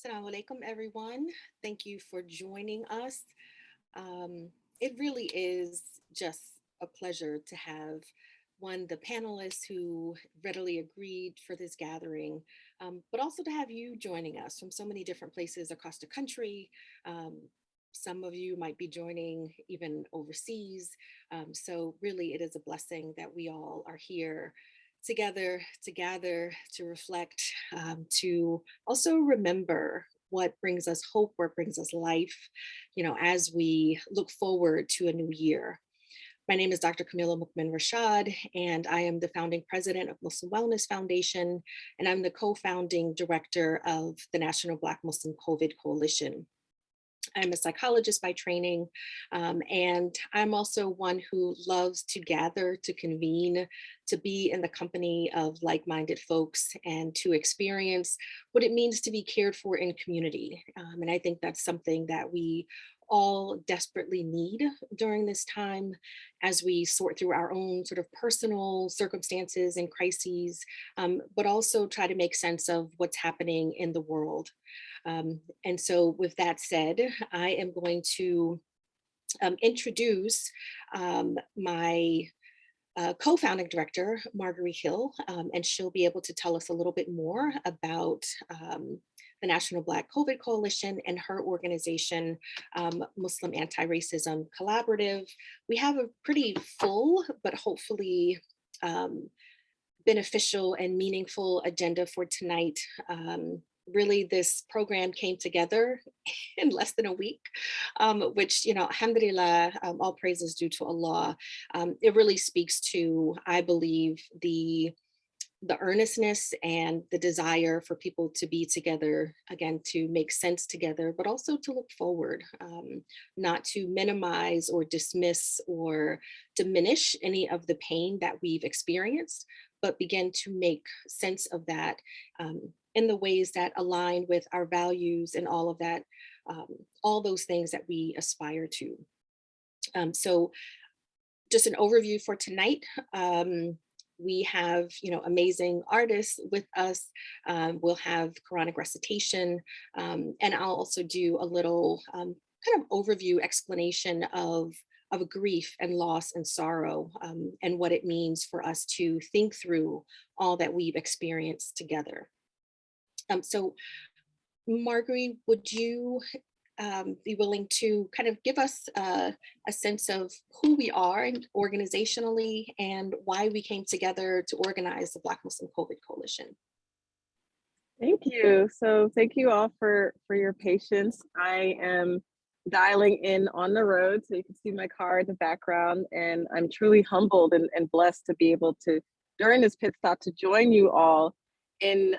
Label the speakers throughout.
Speaker 1: Assalamu alaikum, everyone. Thank you for joining us. It really is just a pleasure to have the panelists who readily agreed for this gathering, but also to have you joining us from so many different places across the country. Um, some of you might be joining even overseas. So really, it is a blessing that we all are here together to gather, to reflect, to also remember what brings us hope, what brings us life, as we look forward to a new year. My name is Dr. Camila Mukmin Rashad, and I am the founding president of Muslim Wellness Foundation, and I'm the co-founding director of the National Black Muslim COVID Coalition. I'm a psychologist by training, and I'm also one who loves to gather, to convene, to be in the company of like-minded folks, and to experience what it means to be cared for in community. And I think that's something that we all desperately need during this time as we sort through our own sort of personal circumstances and crises, but also try to make sense of what's happening in the world. And so with that said, I am going to introduce my co-founding director, Marguerite Hill, and she'll be able to tell us a little bit more about the National Black COVID Coalition and her organization, Muslim Anti-Racism Collaborative. We have a pretty full, but hopefully beneficial and meaningful agenda for tonight. Really, this program came together in less than a week, which, alhamdulillah, all praise is due to Allah. It really speaks to, I believe, the earnestness and the desire for people to be together, again, to make sense together, but also to look forward, not to minimize or dismiss or diminish any of the pain that we've experienced, but begin to make sense of that in the ways that align with our values and all of that, all those things that we aspire to. So just an overview for tonight. We have, amazing artists with us. We'll have Quranic Recitation, and I'll also do a little kind of overview explanation of grief and loss and sorrow, and what it means for us to think through all that we've experienced together. So Marguerite, would you be willing to kind of give us a sense of who we are organizationally and why we came together to organize the Black Muslim COVID Coalition?
Speaker 2: Thank you. So thank you all for your patience. I am dialing in on the road, so you can see my car in the background, and I'm truly humbled and blessed to be able to, during this pit stop, to join you all in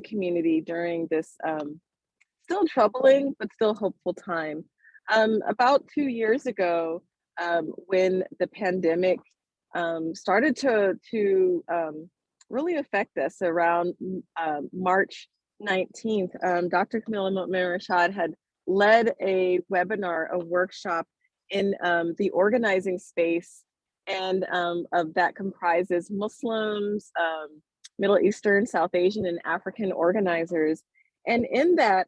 Speaker 2: community during this still troubling but still hopeful time. About 2 years ago, when the pandemic started to really affect us around March 19th, Dr. Camila Mutmain Rashad had led a webinar, a workshop in the organizing space, and of that comprises Muslims, Middle Eastern, South Asian, and African organizers. And in that,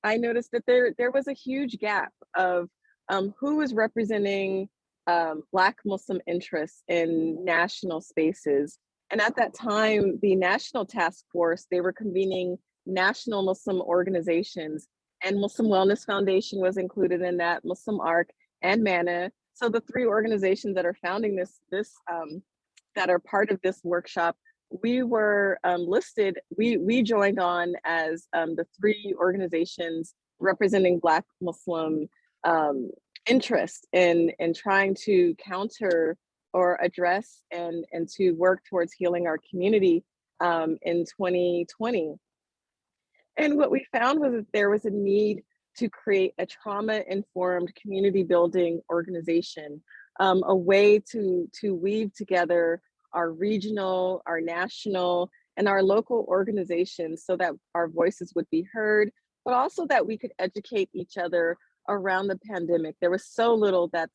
Speaker 2: I noticed that there was a huge gap of who was representing Black Muslim interests in national spaces. And at that time, the National Task Force, they were convening national Muslim organizations, and Muslim Wellness Foundation was included in that, Muslim Arc, and MANA. So the three organizations that are founding this that are part of this workshop, we were listed, we joined on as the three organizations representing Black Muslim interest in trying to counter or address and to work towards healing our community in 2020. And what we found was that there was a need to create a trauma-informed community building organization, a way to weave together our regional, our national, and our local organizations so that our voices would be heard, but also that we could educate each other around the pandemic. There was so little that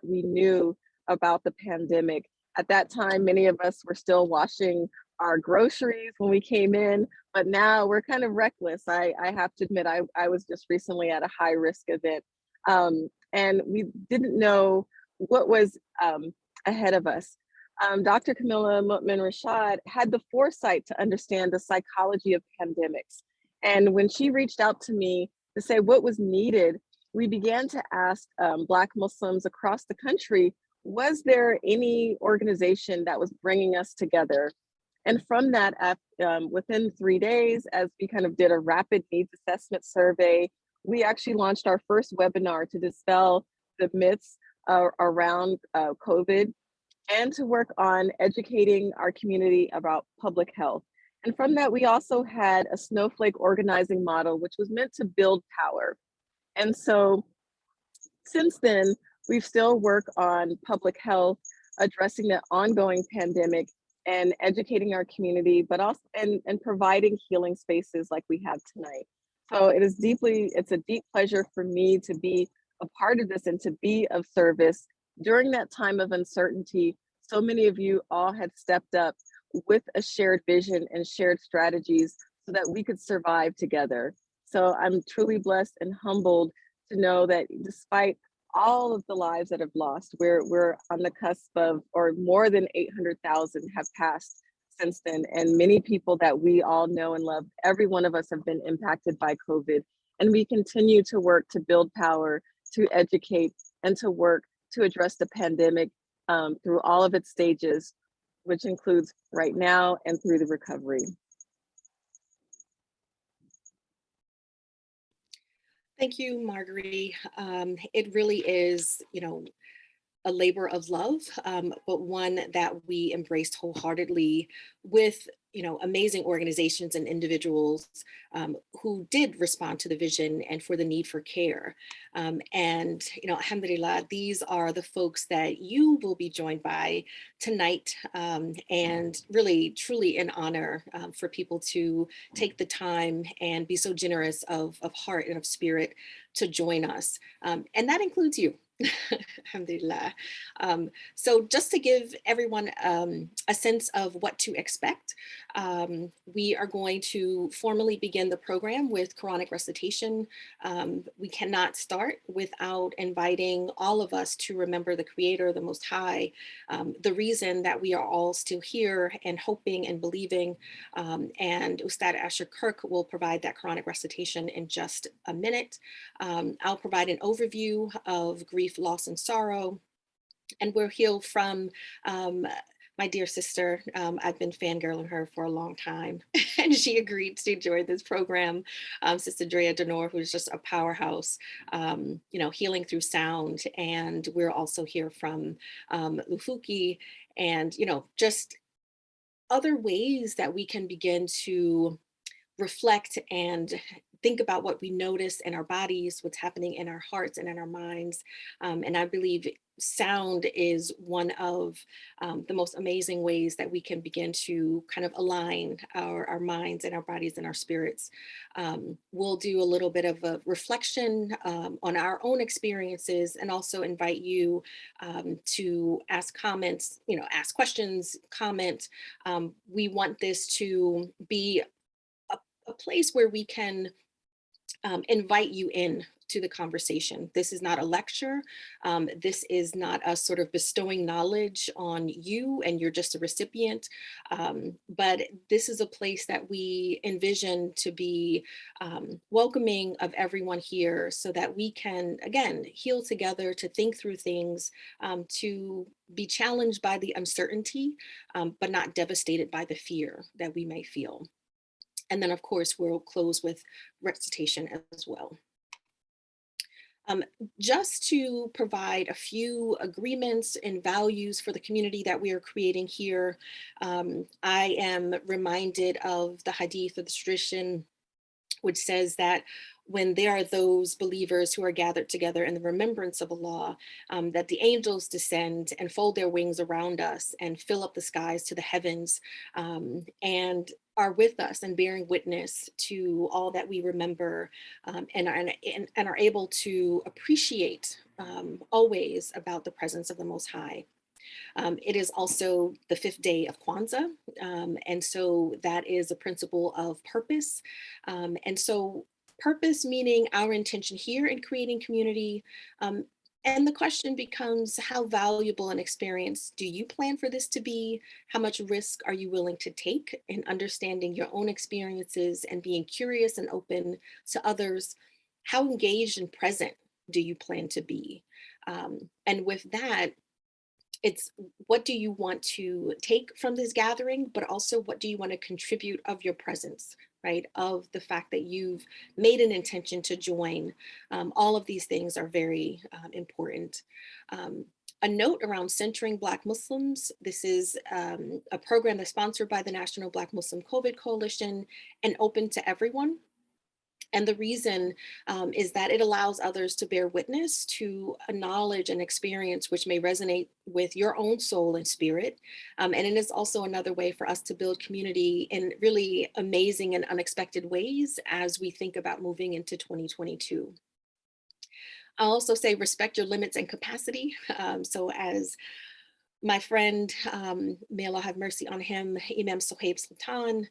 Speaker 2: we knew about the pandemic. At that time, many of us were still washing our groceries when we came in, but now we're kind of reckless. I have to admit, I was just recently at a high risk event, and we didn't know what was ahead of us. Dr. Camilla Mutman Rashad had the foresight to understand the psychology of pandemics. And when she reached out to me to say what was needed, we began to ask Black Muslims across the country, was there any organization that was bringing us together? And from that, within 3 days, as we kind of did a rapid needs assessment survey, we actually launched our first webinar to dispel the myths around COVID and to work on educating our community about public health. And from that, we also had a snowflake organizing model, which was meant to build power. And so since then, we've still worked on public health, addressing the ongoing pandemic and educating our community, but also and providing healing spaces like we have tonight. So it's a deep pleasure for me to be a part of this and to be of service during that time of uncertainty. So many of you all had stepped up with a shared vision and shared strategies so that we could survive together. So I'm truly blessed and humbled to know that despite all of the lives that have lost, we're on the cusp of, or more than 800,000 have passed since then. And many people that we all know and love, every one of us have been impacted by COVID. And we continue to work to build power, to educate, and to work to address the pandemic through all of its stages, which includes right now and through the recovery.
Speaker 1: Thank you, Marguerite. It really is, a labor of love, but one that we embraced wholeheartedly with, amazing organizations and individuals who did respond to the vision and for the need for care. And, alhamdulillah, these are the folks that you will be joined by tonight. And really, truly an honor for people to take the time and be so generous of heart and of spirit to join us. And that includes you. Alhamdulillah. So just to give everyone a sense of what to expect, we are going to formally begin the program with Quranic recitation. We cannot start without inviting all of us to remember the Creator, the Most High, the reason that we are all still here and hoping and believing. And Ustad Asher Kirk will provide that Quranic recitation in just a minute. I'll provide an overview of grief, loss, and sorrow, and we'll heal from my dear sister. I've been fangirling her for a long time, and she agreed to join this program. Sister Drea Denor, who's just a powerhouse, healing through sound. And we're also here from Lufuki, and, just other ways that we can begin to reflect and think about what we notice in our bodies, what's happening in our hearts and in our minds. And I believe sound is one of the most amazing ways that we can begin to kind of align our minds and our bodies and our spirits. We'll do a little bit of a reflection on our own experiences, and also invite you to ask comments, ask questions, comment. We want this to be a place where we can invite you in to the conversation. This is not a lecture. This is not us sort of bestowing knowledge on you and you're just a recipient. But this is a place that we envision to be welcoming of everyone here, so that we can, again, heal together, to think through things, to be challenged by the uncertainty, but not devastated by the fear that we may feel. And then, of course, we'll close with recitation as well. Just to provide a few agreements and values for the community that we are creating here, I am reminded of the hadith of the tradition, which says that when there are those believers who are gathered together in the remembrance of Allah, that the angels descend and fold their wings around us and fill up the skies to the heavens, and are with us and bearing witness to all that we remember, and are able to appreciate always about the presence of the Most High. It is also the fifth day of Kwanzaa. And so that is a principle of purpose. And so purpose meaning our intention here in creating community. And the question becomes, how valuable an experience do you plan for this to be? How much risk are you willing to take in understanding your own experiences and being curious and open to others? How engaged and present do you plan to be? And with that, it's what do you want to take from this gathering, but also what do you want to contribute of your presence, right? Of the fact that you've made an intention to join. All of these things are very important. Um, a note around centering Black Muslims. This is a program that's sponsored by the National Black Muslim COVID Coalition and open to everyone. And the reason is that it allows others to bear witness to a knowledge and experience which may resonate with your own soul and spirit. And it is also another way for us to build community in really amazing and unexpected ways as we think about moving into 2022. I'll also say respect your limits and capacity. So as my friend, may Allah have mercy on him, Imam Sohaib Sultan,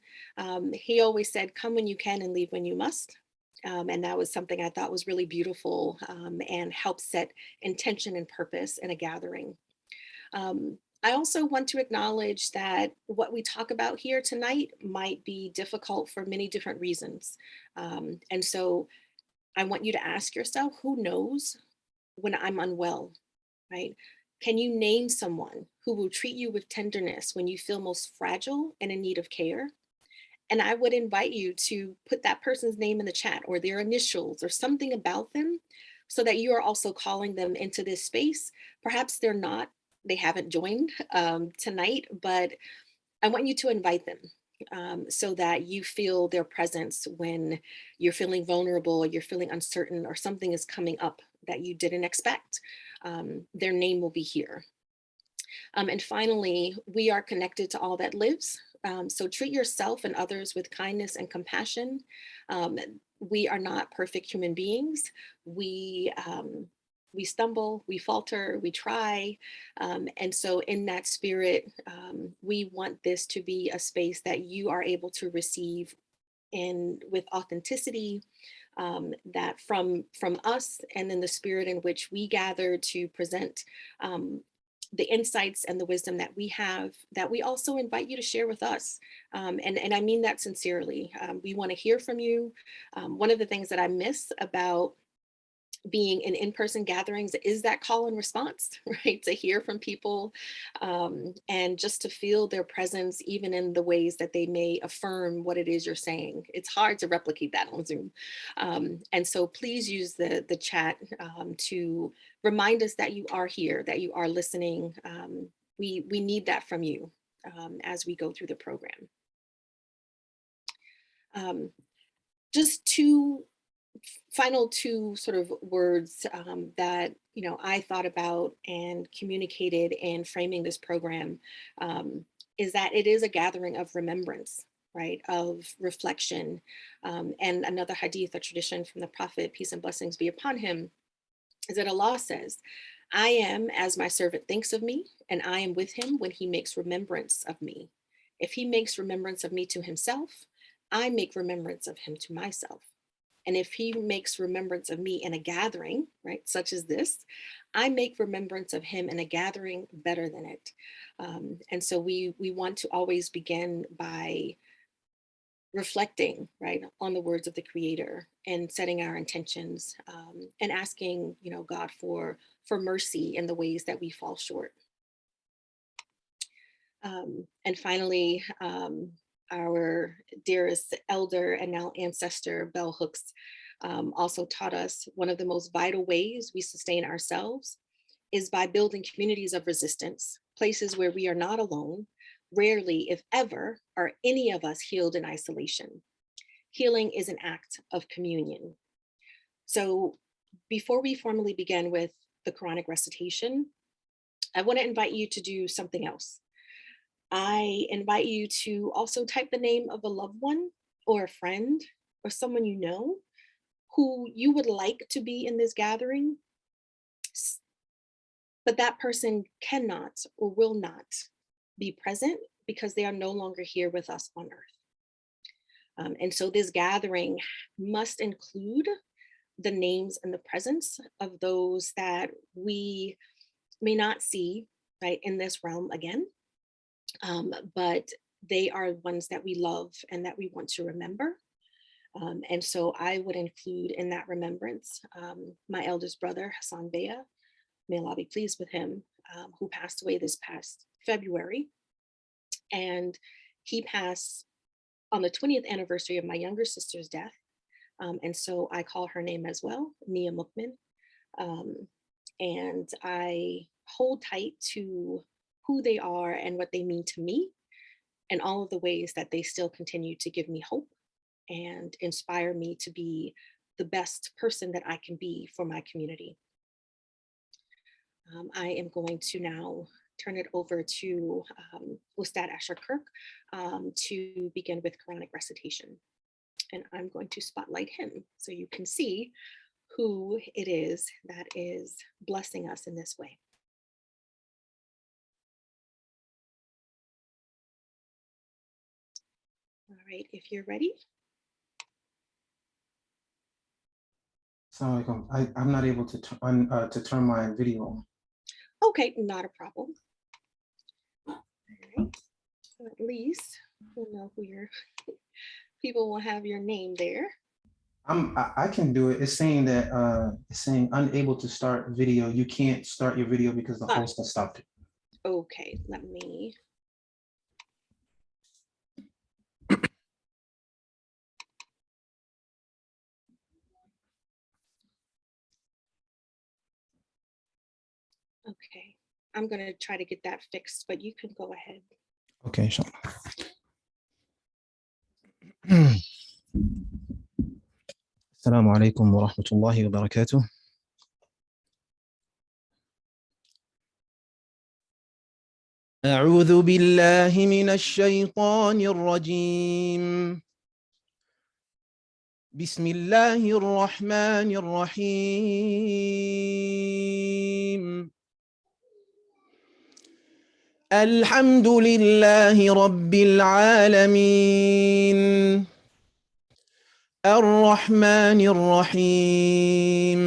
Speaker 1: he always said, come when you can and leave when you must. And that was something I thought was really beautiful and helped set intention and purpose in a gathering. I also want to acknowledge that what we talk about here tonight might be difficult for many different reasons. And so I want you to ask yourself, who knows when I'm unwell, right? Can you name someone who will treat you with tenderness when you feel most fragile and in need of care? And I would invite you to put that person's name in the chat or their initials or something about them so that you are also calling them into this space. Perhaps they haven't joined tonight, but I want you to invite them so that you feel their presence when you're feeling vulnerable, you're feeling uncertain, or something is coming up that you didn't expect. Their name will be here. And finally, we are connected to all that lives. So treat yourself and others with kindness and compassion. Um, we are not perfect human beings. We stumble, we falter, we try. And so in that spirit, we want this to be a space that you are able to receive in with authenticity, that from us, and then the spirit in which we gather to present the insights and the wisdom that we have, that we also invite you to share with us. And I mean that sincerely. We want to hear from you. One of the things that I miss about being in-person gatherings is that call and response, right? To hear from people and just to feel their presence, even in the ways that they may affirm what it is you're saying. It's hard to replicate that on Zoom. And so please use the chat to remind us that you are here, that you are listening. We need that from you as we go through the program. Just two sort of words that I thought about and communicated in framing this program is that it is a gathering of remembrance, right, of reflection. And another hadith, a tradition from the Prophet, peace and blessings be upon him, is that Allah says, I am as my servant thinks of me, and I am with him when he makes remembrance of me. If he makes remembrance of me to himself, I make remembrance of him to myself. And if he makes remembrance of me in a gathering, right, such as this, I make remembrance of him in a gathering better than it. And so we want to always begin by reflecting, right, on the words of the Creator and setting our intentions and asking, God for mercy in the ways that we fall short. And finally, our dearest elder and now ancestor, Bell Hooks, also taught us one of the most vital ways we sustain ourselves is by building communities of resistance, places where we are not alone. Rarely, if ever, are any of us healed in isolation. Healing is an act of communion. So before we formally begin with the Quranic recitation, I want to invite you to do something else. I invite you to also type the name of a loved one or a friend or someone you know who you would like to be in this gathering. but that person cannot or will not be present because they are no longer here with us on earth. And so this gathering must include the names and the presence of those that we may not see right in this realm again, but they are ones that we love and that we want to remember. And so I would include in that remembrance my eldest brother, Hassan Bea, may Allah be pleased with him, who passed away this past February. And he passed on the 20th anniversary of my younger sister's death. And so I call her name as well, Nia Mukmin. And I hold tight to who they are and what they mean to me, and all of the ways that they still continue to give me hope and inspire me to be the best person that I can be for my community. I am going to now turn it over to Ustad Asher Kirk to begin with Quranic recitation. And I'm going to spotlight him so you can see who it is that is blessing us in this way. All right, if you're ready.
Speaker 3: Assalamu alaikum. I'm not able to turn my video on.
Speaker 1: Okay, not a problem. All right, so at least we'll know who your people will have your name there.
Speaker 3: I can do it. It's saying that it's saying unable to start video. You can't start your video because the host has stopped it.
Speaker 1: Okay, let me. Okay, I'm gonna try to get that fixed, but you can go ahead.
Speaker 3: Okay, inshallah. Assalamu alaikum wa rahmatullahi wa barakatuh. أعوذ بالله من الشيطان الرجيم. بسم الله الرحمن الرحيم. الحمد لله رب العالمين. الرحمن الرحيم.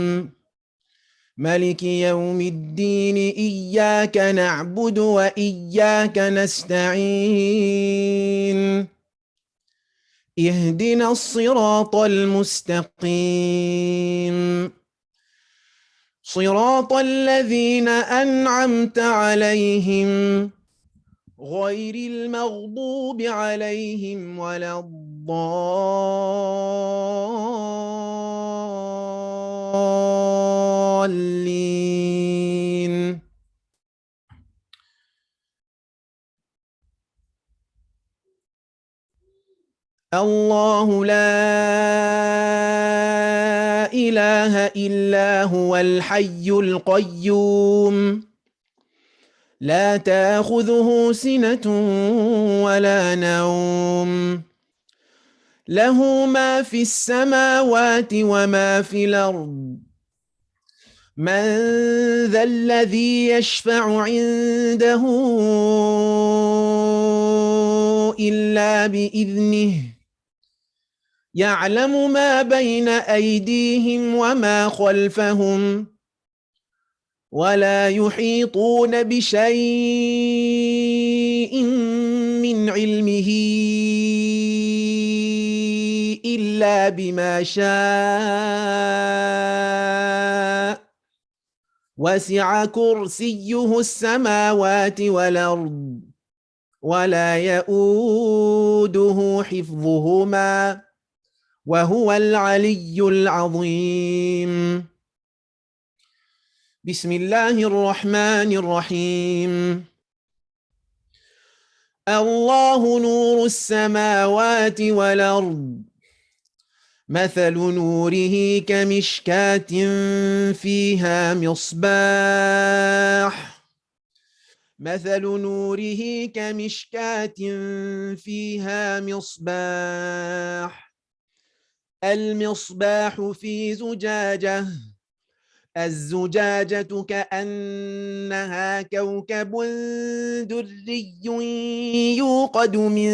Speaker 3: ملك يوم الدين. إياك نعبد وإياك نستعين. اهدنا الصراط المستقيم. صراط الذين أنعمت عليهم غير المغضوب عليهم ولا الضالين. الله لا إله إلا هو الحي القيوم لا تأخذه سنة ولا نوم له ما في السماوات وما في الأرض من ذا الذي يشفع عنده إلا بإذنه يعلم ما بين أيديهم وما خلفهم ولا يحيطون بشيء من علمه إلا بما شاء وسع كرسيه السماوات والأرض ولا يؤوده حفظهما وهو العلي العظيم. بسم الله الرحمن الرحيم. الله نور السماوات والأرض مثل نوره كمشكاة فيها مصباح مثل نوره كمشكاة فيها مصباح المصباح في زجاجة
Speaker 4: الزجاجة كأنها كوكب دري يوقد من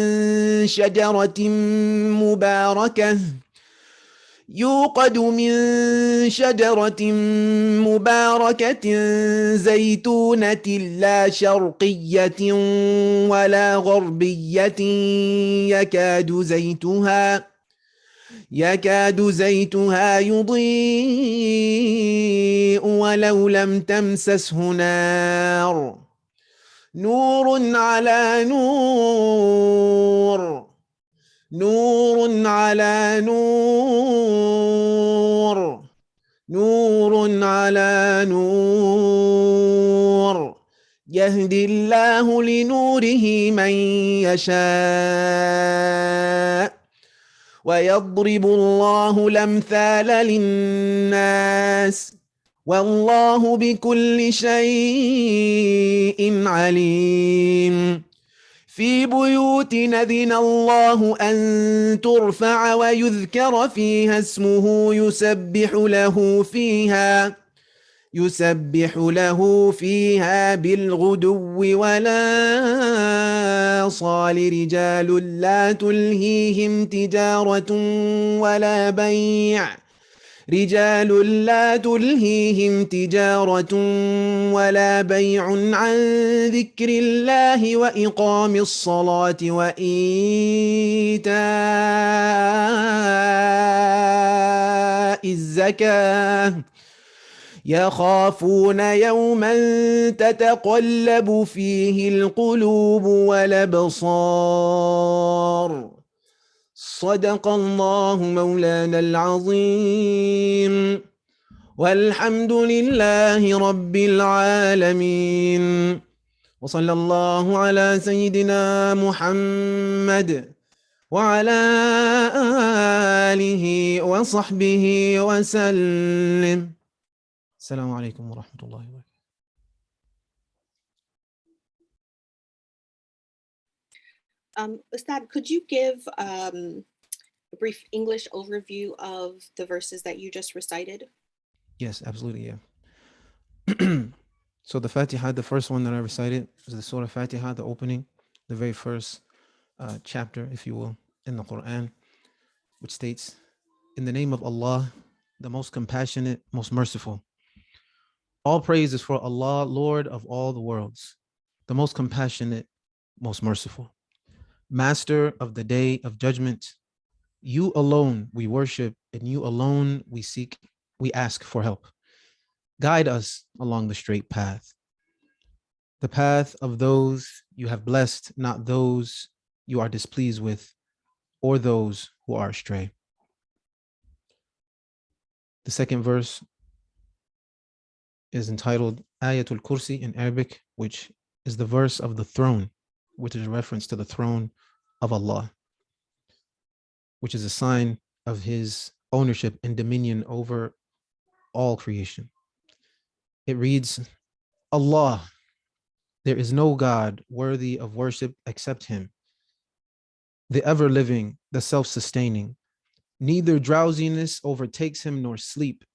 Speaker 4: شجرة مباركة زيتونة لا شرقية ولا غربية يكاد زيتها يضيء ولو لم تمسسه نار نور على نور نور على نور نور على نور يهدي الله لنوره من يشاء ويضرب الله الأمثال للناس والله بكل شيء عليم في بيوت أذن الله أن ترفع ويذكر فيها اسمه يسبح له فيها بالغدو ولا صال رجال لا تلهيهم تجارة ولا بيع عن ذكر الله وإقام الصلاة وإيتاء الزكاة يخافون يوما تتقلب فيه القلوب والأبصار صدق الله مولانا العظيم والحمد لله رب العالمين وصلى الله على سيدنا محمد وعلى آله وصحبه وسلم السلام عليكم ورحمة الله وبركاته.
Speaker 1: Ustad, could you give a brief English overview of the verses that you just recited?
Speaker 4: Yes, absolutely, yeah. So the Fatiha, the first one that I recited is the Surah Fatiha, the opening, the very first chapter, if you will, in the Quran, which states, in the name of Allah, the most compassionate, most merciful. All praise is for Allah, Lord of all the worlds, the most compassionate, most merciful. Master of the day of judgment, you alone we worship and you alone we ask for help. Guide us along the straight path, the path of those you have blessed, not those you are displeased with or those who are astray. The second verse is entitled Ayatul Kursi in Arabic, which is the verse of the throne, which is a reference to the throne of Allah, which is a sign of his ownership and dominion over all creation. It reads, Allah, there is no God worthy of worship except him, the ever-living, the self-sustaining. Neither drowsiness overtakes him nor sleep.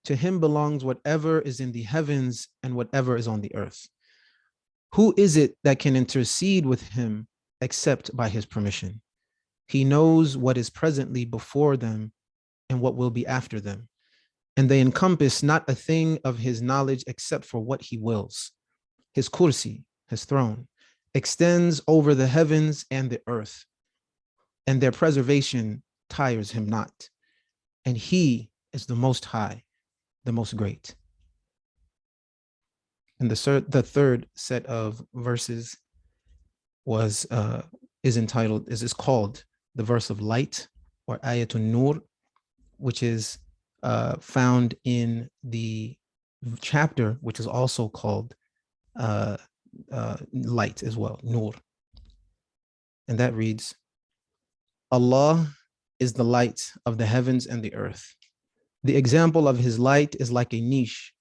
Speaker 4: To him belongs whatever is in the heavens and whatever is on the earth. Who is it that can intercede with him except by his permission? He knows what is presently before them and what will be after them. And they encompass not a thing of his knowledge except for what he wills. His kursi, his throne, extends over the heavens and the earth, and their preservation tires him not. And he is the most high, the most great. And the third set of verses is called the verse of light, or Ayatu Nur, which is found in the chapter, which is also called light as well, Nur. And that reads, Allah is the light of the heavens and the earth. The example of his light is like a niche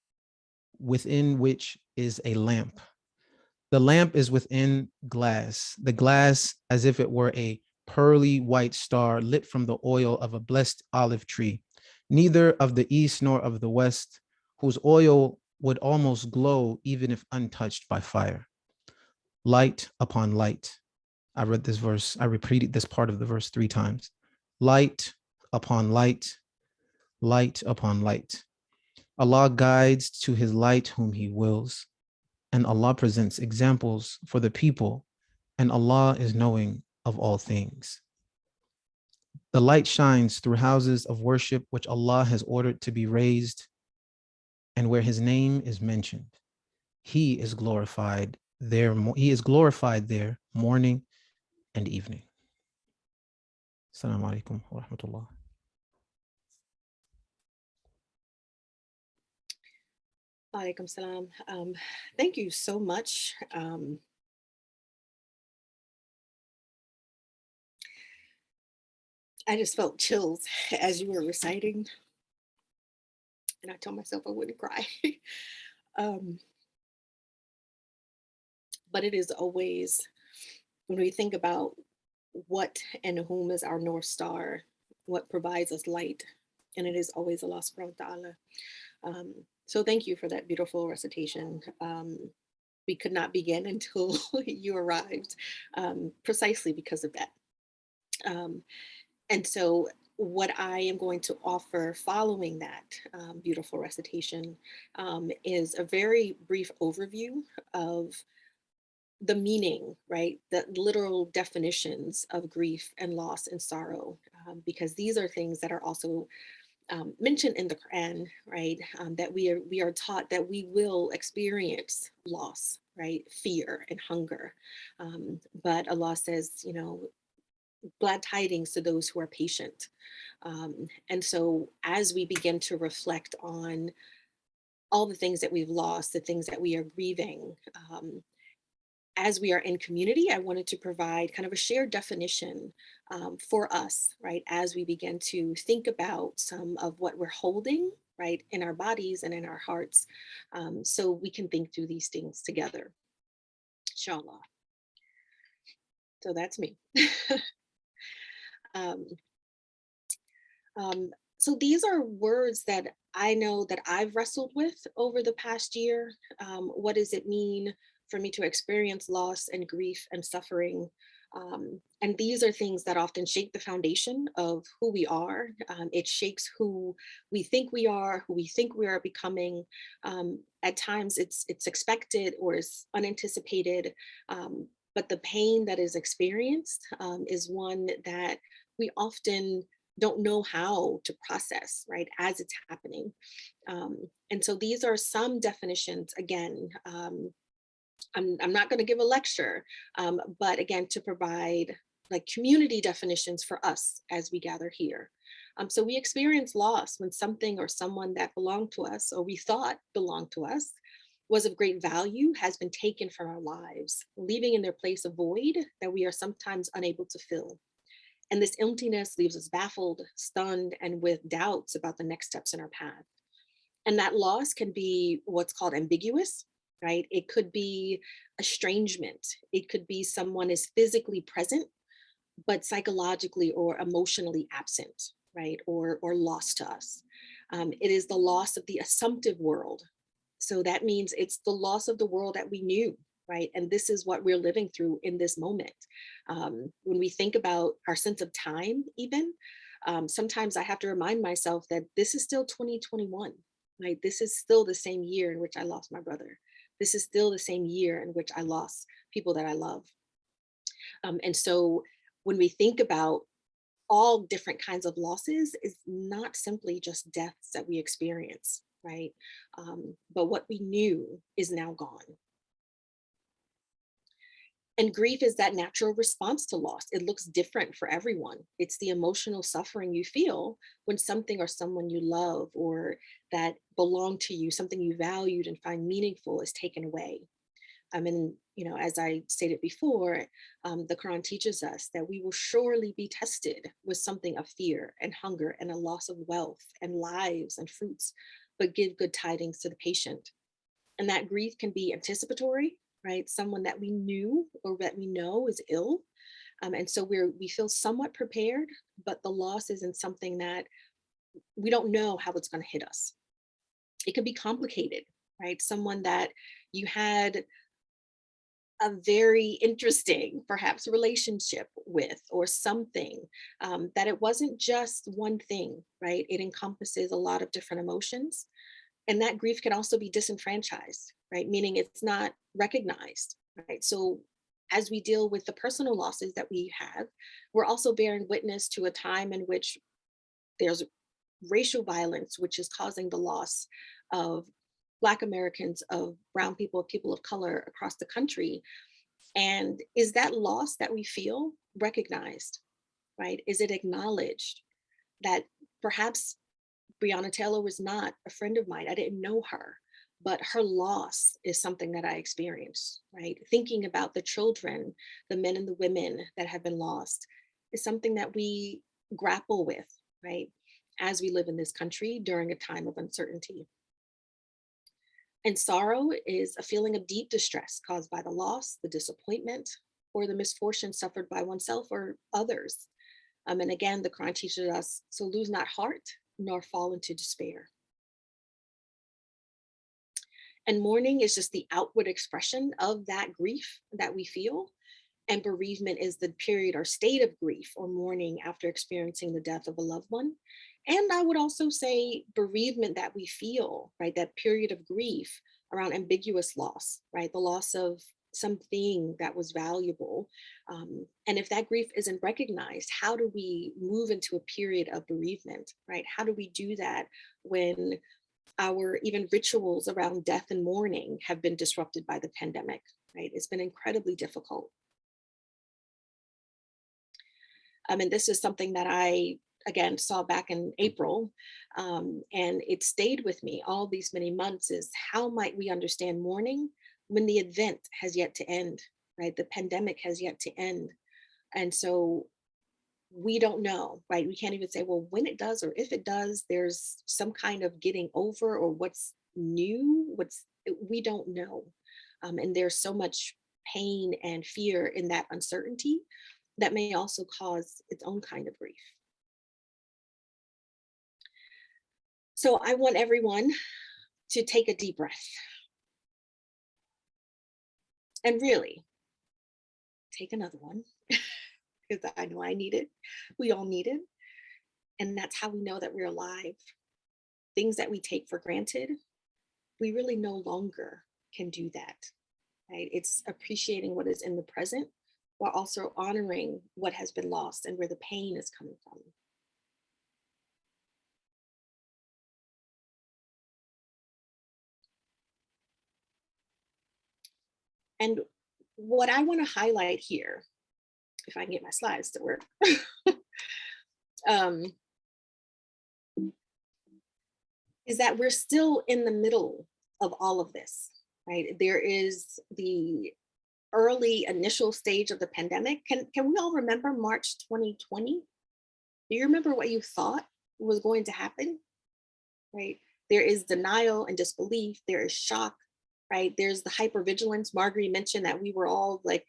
Speaker 4: within which is a lamp. The lamp is within glass, the glass as if it were a pearly white star lit from the oil of a blessed olive tree. Neither of the east nor of the west whose oil would almost glow even if untouched by fire. Light upon light. I read this verse, I repeated this part of the verse 3 times. Light upon light, light upon light. Allah guides to his light whom he wills, and Allah presents examples for the people, and Allah is knowing of all things. The light shines through houses of worship which Allah has ordered to be raised, and where his name is mentioned. He is glorified there morning and evening. Assalamu alaikum wa rahmatullah.
Speaker 1: Alaikum salam. Thank you so much. I just felt chills as you were reciting, and I told myself I wouldn't cry. But it is always, when we think about what and whom is our North Star, what provides us light, and it is always Allah subhanahu wa ta'ala. So thank you for that beautiful recitation. We could not begin until you arrived, precisely because of that. And so what I am going to offer following that beautiful recitation is a very brief overview of the meaning, right? The literal definitions of grief and loss and sorrow, because these are things that are also mentioned in the Quran, right? That we are taught that we will experience loss, right? Fear and hunger. But Allah says, you know, glad tidings to those who are patient. And so as we begin to reflect on all the things that we've lost, the things that we are grieving, as we are in community, I wanted to provide kind of a shared definition for us, right? As we begin to think about some of what we're holding, right, in our bodies and in our hearts, so we can think through these things together, inshallah. So that's me. So these are words that I know that I've wrestled with over the past year. What does it mean for me to experience loss and grief and suffering? And these are things that often shake the foundation of who we are. It shakes who we think we are, who we think we are becoming. At times it's expected or is unanticipated, but the pain that is experienced is one that we often don't know how to process, right, as it's happening. And so these are some definitions, again, I'm not going to give a lecture, but again, to provide like community definitions for us as we gather here. So we experience loss when something or someone that belonged to us or we thought belonged to us was of great value has been taken from our lives, leaving in their place a void that we are sometimes unable to fill. And this emptiness leaves us baffled, stunned, and with doubts about the next steps in our path. And that loss can be what's called ambiguous, right? It could be estrangement. It could be someone is physically present, but psychologically or emotionally absent, right? Or lost to us. It is the loss of the assumptive world. So that means it's the loss of the world that we knew, right? And this is what we're living through in this moment. When we think about our sense of time, even, sometimes I have to remind myself that this is still 2021, right? This is still the same year in which I lost my brother. This is still the same year in which I lost people that I love. And so when we think about all different kinds of losses, it's not simply just deaths that we experience, right? But what we knew is now gone. And grief is that natural response to loss. It looks different for everyone. It's the emotional suffering you feel when something or someone you love or that belonged to you, something you valued and find meaningful, is taken away. And you know, as I stated before, the Quran teaches us that we will surely be tested with something of fear and hunger and a loss of wealth and lives and fruits, but give good tidings to the patient. And that grief can be anticipatory, right? Someone that we knew or that we know is ill. And so we feel somewhat prepared, but the loss isn't something that we don't know how it's going to hit us. It can be complicated, right? Someone that you had a very interesting, perhaps, relationship with, or something, that it wasn't just one thing, right? It encompasses a lot of different emotions. And that grief can also be disenfranchised, right? Meaning it's not recognized, right? So as we deal with the personal losses that we have, we're also bearing witness to a time in which there's racial violence, which is causing the loss of Black Americans, of Brown people, people of color across the country. And is that loss that we feel recognized, right? Is it acknowledged that perhaps Breonna Taylor was not a friend of mine? I didn't know her, but her loss is something that I experienced, right? Thinking about the children, the men and the women that have been lost is something that we grapple with, right? As we live in this country during a time of uncertainty. And sorrow is a feeling of deep distress caused by the loss, the disappointment, or the misfortune suffered by oneself or others. And again, the Quran teaches us to lose not heart nor fall into despair. And mourning is just the outward expression of that grief that we feel. And bereavement is the period or state of grief or mourning after experiencing the death of a loved one. And I would also say bereavement that we feel, right? That period of grief around ambiguous loss, right? The loss of something that was valuable. And if that grief isn't recognized, how do we move into a period of bereavement, right? How do we do that when our even rituals around death and mourning have been disrupted by the pandemic, right? It's been incredibly difficult. And this is something that I, again, saw back in April, and it stayed with me all these many months, is how might we understand mourning when the event has yet to end, right? The pandemic has yet to end. And so we don't know, right? We can't even say, well, when it does, or if it does, there's some kind of getting over, or what's new, we don't know. And there's so much pain and fear in that uncertainty that may also cause its own kind of grief. So I want everyone to take a deep breath and really take another one, because I know I need it. We all need it. And that's how we know that we're alive. Things that we take for granted, we really no longer can do that, right? It's appreciating what is in the present while also honoring what has been lost and where the pain is coming from. And what I want to highlight here, if I can get my slides to work, is that we're still in the middle of all of this, right? There is the early initial stage of the pandemic. Can we all remember March 2020? Do you remember what you thought was going to happen, right? There is denial and disbelief. There is shock, right? There's the hypervigilance. Marguerite mentioned that we were all like,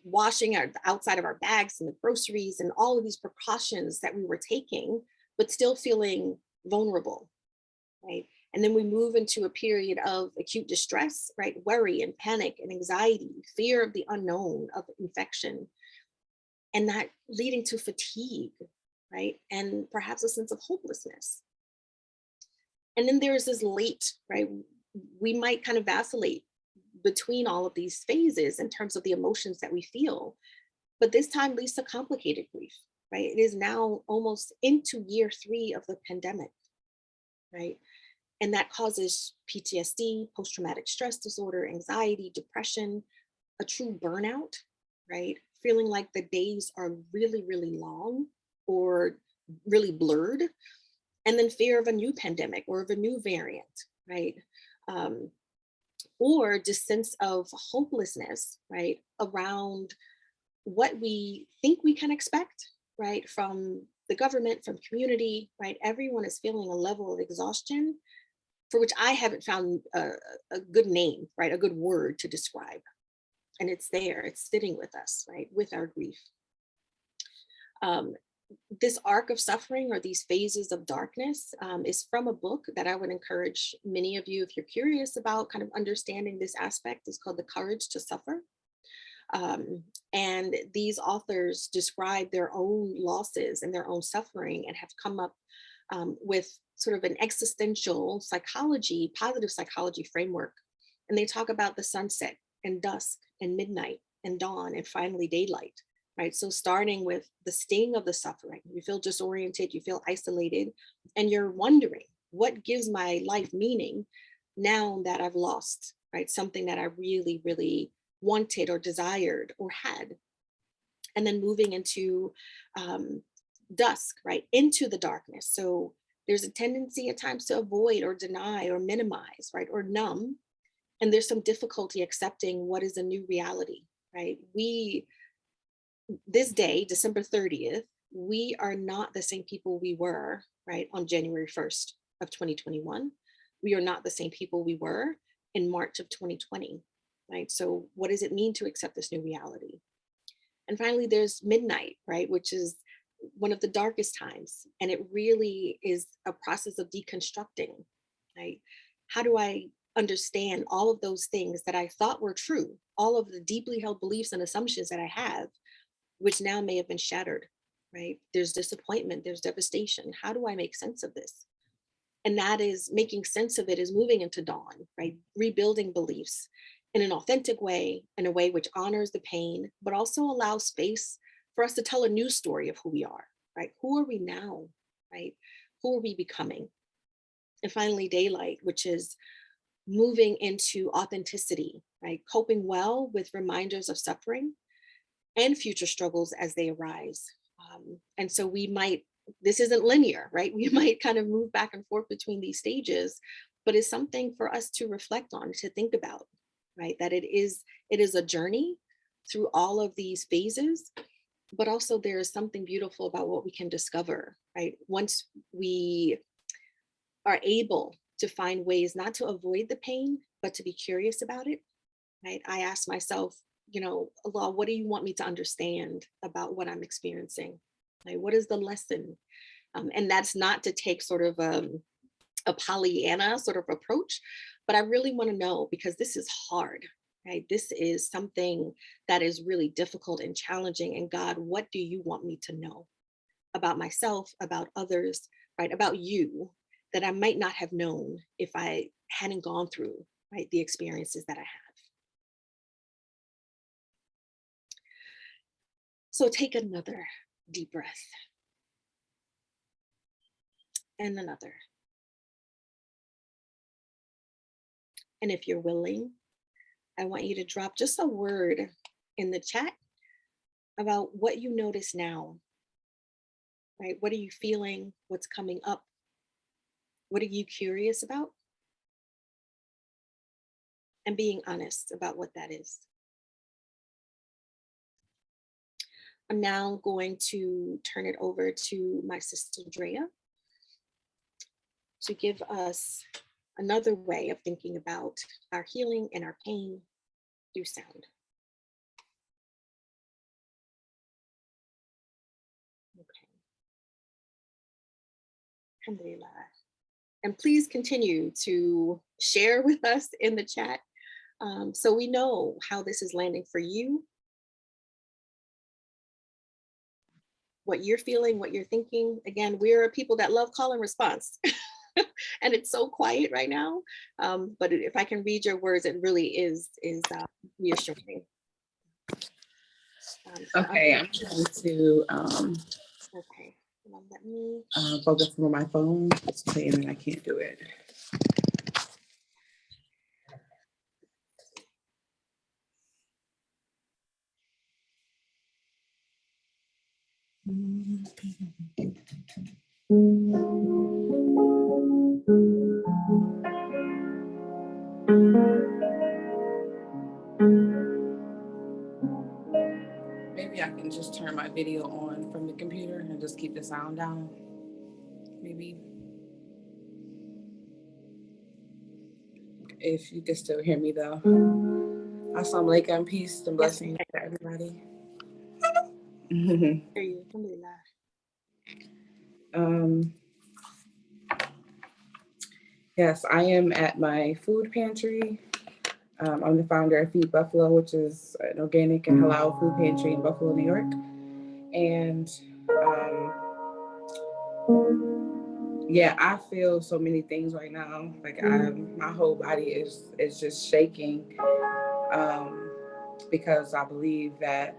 Speaker 1: washing the outside of our bags and the groceries and all of these precautions that we were taking, but still feeling vulnerable, right? And then we move into a period of acute distress, right? Worry and panic and anxiety, fear of the unknown, of infection, and that leading to fatigue, right? And perhaps a sense of hopelessness. And then there's this late, right? We might kind of vacillate between all of these phases in terms of the emotions that we feel, but this time leads to complicated grief, right? It is now almost into year 3 of the pandemic, right? And that causes PTSD, post-traumatic stress disorder, anxiety, depression, a true burnout, right? Feeling like the days are really, really long or really blurred. And then fear of a new pandemic or of a new variant, right? Or just sense of hopelessness, right? Around what we think we can expect, right? From the government, from community, right? Everyone is feeling a level of exhaustion for which I haven't found a good name, right? A good word to describe. And it's there, it's sitting with us, right? With our grief. this arc of suffering, or these phases of darkness, is from a book that I would encourage many of you, if you're curious about kind of understanding this aspect. It's called The Courage to Suffer. And these authors describe their own losses and their own suffering, and have come up with sort of an existential psychology, positive psychology framework. And they talk about the sunset and dusk and midnight and dawn and finally daylight, right? So starting with the sting of the suffering, you feel disoriented, you feel isolated, and you're wondering, what gives my life meaning now that I've lost, right? Something that I really, really wanted or desired or had. And then moving into dusk, right? Into the darkness. So there's a tendency at times to avoid or deny or minimize, right? Or numb. And there's some difficulty accepting what is a new reality, right? This day, December 30th, we are not the same people we were, right, on January 1st of 2021. We are not the same people we were in March of 2020, right? So what does it mean to accept this new reality? And finally, there's midnight, right, which is one of the darkest times. And it really is a process of deconstructing, right? How do I understand all of those things that I thought were true, all of the deeply held beliefs and assumptions that I have, which now may have been shattered, right? There's disappointment, there's devastation. How do I make sense of this? And that is, making sense of it is moving into dawn, right? Rebuilding beliefs in an authentic way, in a way which honors the pain, but also allows space for us to tell a new story of who we are, right? Who are we now, right? Who are we becoming? And finally, daylight, which is moving into authenticity, right? Coping well with reminders of suffering and future struggles as they arise. And so this isn't linear, right? We might kind of move back and forth between these stages, but it's something for us to reflect on, to think about, right? That it is a journey through all of these phases, but also there is something beautiful about what we can discover, right? Once we are able to find ways not to avoid the pain, but to be curious about it, right? I ask myself, Allah, what do you want me to understand about what I'm experiencing? Like, what is the lesson? And that's not to take sort of a Pollyanna sort of approach, but I really want to know, because this is hard, right? This is something that is really difficult and challenging. And God, what do you want me to know about myself, about others, right? About you, that I might not have known if I hadn't gone through, right, the experiences that I have. So take another deep breath, and another. And if you're willing, I want you to drop just a word in the chat about what you notice now, right? What are you feeling? What's coming up? What are you curious about? And being honest about what that is. I'm now going to turn it over to my sister Drea to give us another way of thinking about our healing and our pain through sound. Okay. Alhamdulillah. And please continue to share with us in the chat, so we know how this is landing for you, what you're feeling, what you're thinking. Again, we're a people that love call and response. And it's so quiet right now. But if I can read your words, it really is reassuring.
Speaker 5: Okay, I'm trying to
Speaker 1: okay. Let me
Speaker 5: focus on my phone. It's saying that I can't do it. Maybe I can just turn my video on from the computer and just keep the sound down. Maybe. If you can still hear me though. Assalamu alaikum, peace and blessings to everybody.
Speaker 1: hear you. Alhamdulillah.
Speaker 5: Yes, I am at my food pantry. I'm the founder of Feed Buffalo, which is an organic and halal food pantry in Buffalo, New York. And yeah, I feel so many things right now. Like my whole body is just shaking because I believe that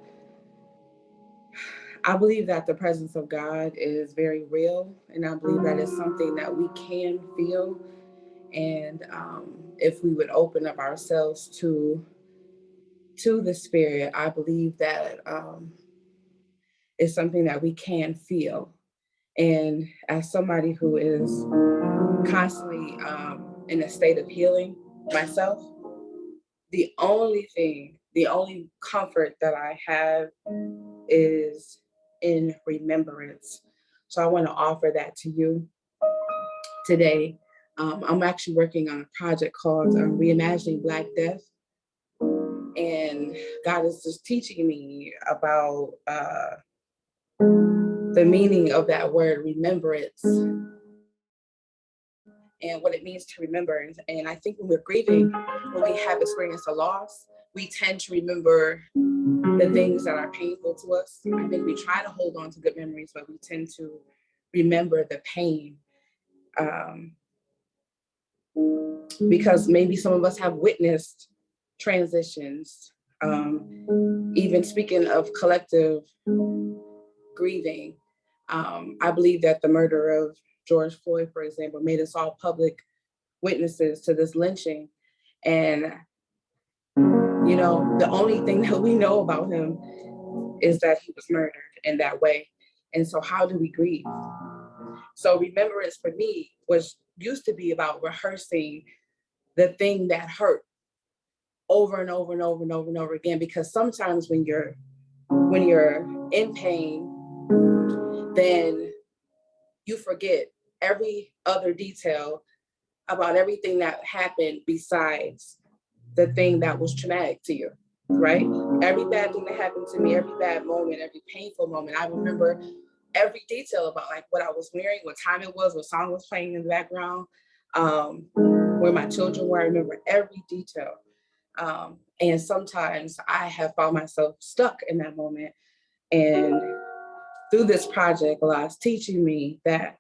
Speaker 5: the presence of God is very real, and I believe that it's something that we can feel. And if we would open up ourselves to the Spirit, I believe that it's something that we can feel. And as somebody who is constantly in a state of healing myself, the only comfort that I have is in remembrance. So I want to offer that to you today. I'm actually working on a project called Reimagining Black Death. And God is just teaching me about the meaning of that word remembrance and what it means to remember. And I think when we're grieving, when we have experienced a loss, we tend to remember the things that are painful to us. I think we try to hold on to good memories, but we tend to remember the pain. Because maybe some of us have witnessed transitions. Even speaking of collective grieving, I believe that the murder of George Floyd, for example, made us all public witnesses to this lynching. And, you know, the only thing that we know about him is that he was murdered in that way. And so how do we grieve? So remembrance for me used to be about rehearsing the thing that hurt over and over and over and over and over again, because sometimes when you're in pain, then you forget every other detail about everything that happened besides the thing that was traumatic to you, right? Every bad thing that happened to me, every bad moment, every painful moment, I remember every detail about like what I was wearing, what time it was, what song was playing in the background, where my children were. I remember every detail. And sometimes I have found myself stuck in that moment. And through this project, Allah is teaching me that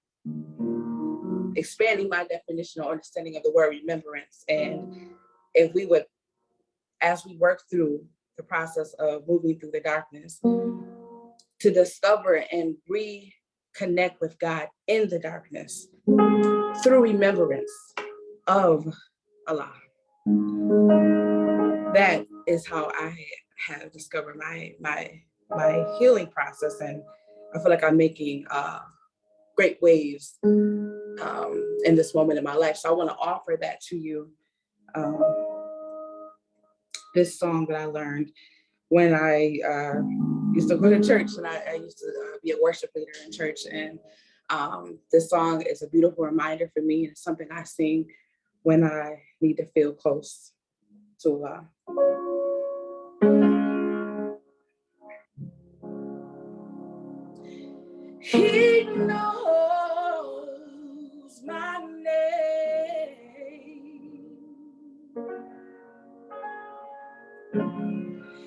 Speaker 5: expanding my definition or understanding of the word remembrance. And if we would, as we work through the process of moving through the darkness, to discover and reconnect with God in the darkness through remembrance of Allah. That is how I have discovered my healing process, and I feel like I'm making great waves in this moment in my life. So I want to offer that to you. This song that I learned when I used to go to church, and I used to be a worship leader in church. And this song is a beautiful reminder for me. It's something I sing when I need to feel close to Allah. He knows my name.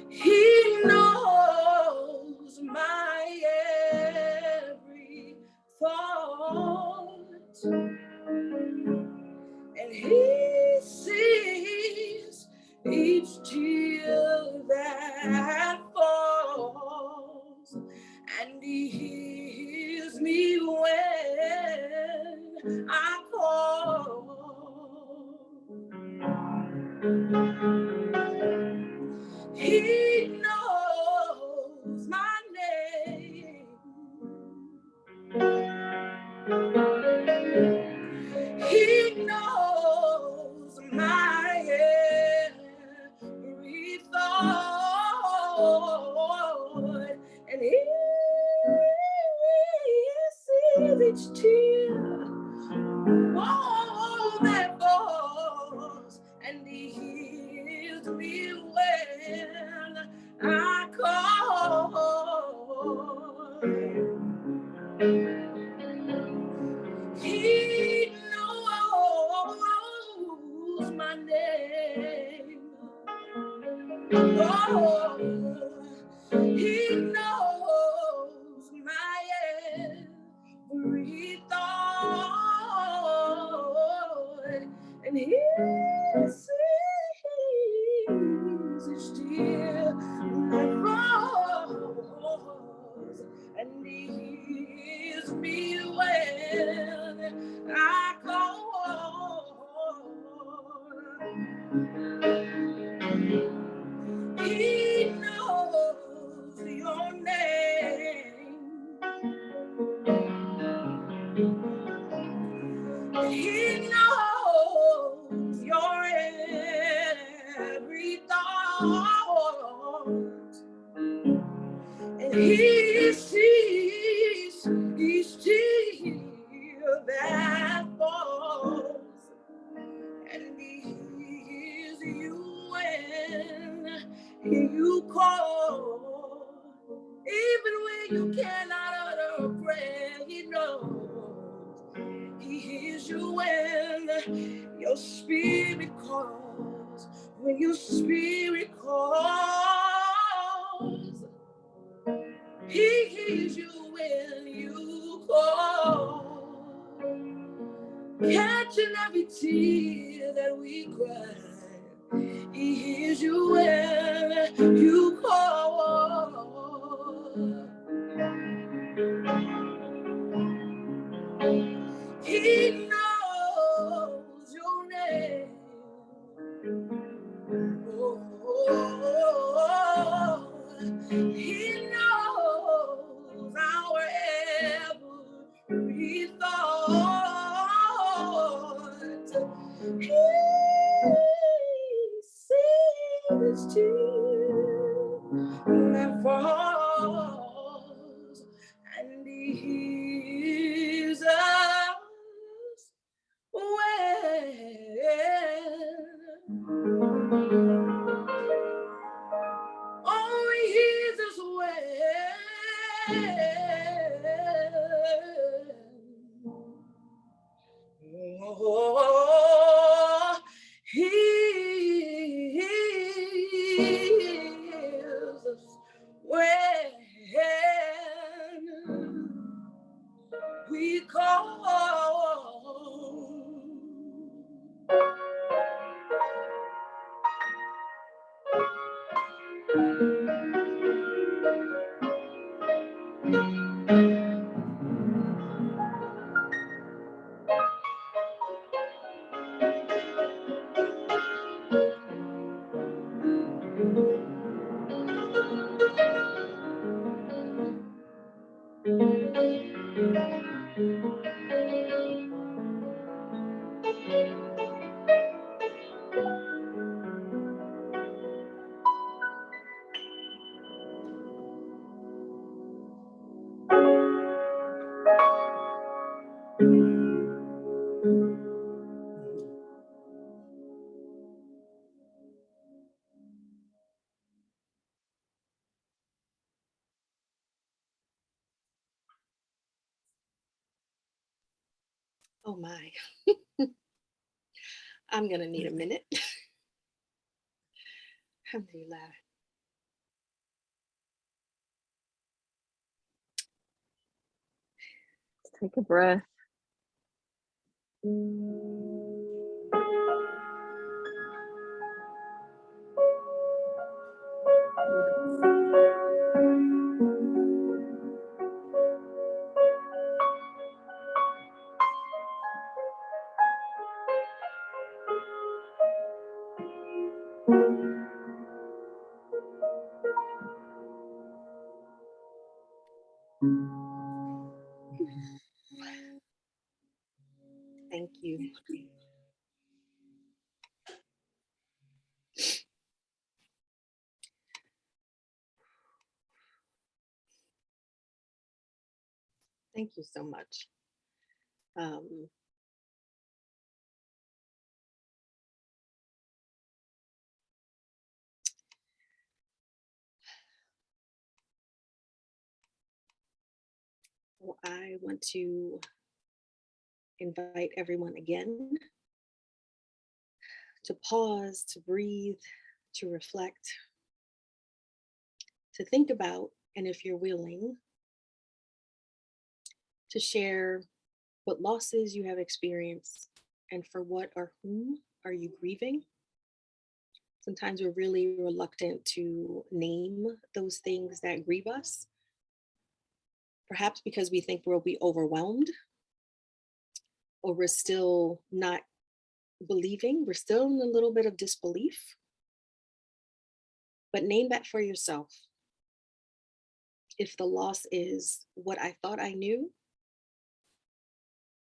Speaker 5: He knows my every thought. And he sees each tear that falls. And he hears me when I call. He Oh, he knows my every thought, and he sees each tear that falls, and he hears me when I call. He knows your name. He knows your every thought. And he sees each tear that falls. And he hears you when you call. Even when you cannot utter a prayer, he knows. He hears you when your spirit calls. When your spirit calls. He hears you when you call. Catching every tear that we cry. He hears you when you call. He knows your name. Oh, he knows our every thought. He sees tears that falls, and he hears us when. Oh, he hears us when. Oh, he hears us when we call.
Speaker 1: Oh my. I'm gonna need a minute. Alhamdulillah.
Speaker 2: Take a breath.
Speaker 1: Thank you. Thank you so much. Well, I want to invite everyone again to pause, to breathe, to reflect, to think about, and if you're willing, to share what losses you have experienced and for what or whom are you grieving. Sometimes we're really reluctant to name those things that grieve us, perhaps because we think we'll be overwhelmed, or we're still not believing, we're still in a little bit of disbelief. But name that for yourself. If the loss is what I thought I knew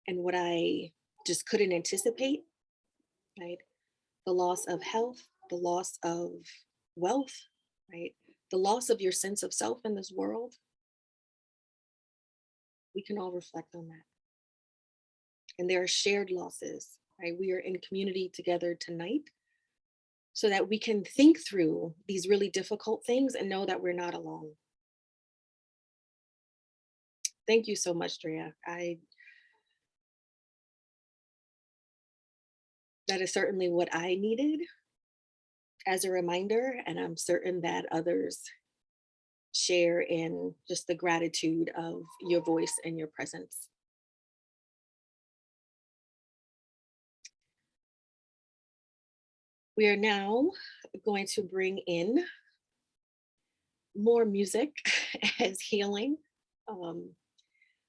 Speaker 1: and what I just couldn't anticipate, right? The loss of health, the loss of wealth, right? The loss of your sense of self in this world. We can all reflect on that. And there are shared losses, right? We are in community together tonight so that we can think through these really difficult things and know that we're not alone. Thank you so much, Drea. That is certainly what I needed as a reminder, and I'm certain that others share in just the gratitude of your voice and your presence. We are now going to bring in more music as healing,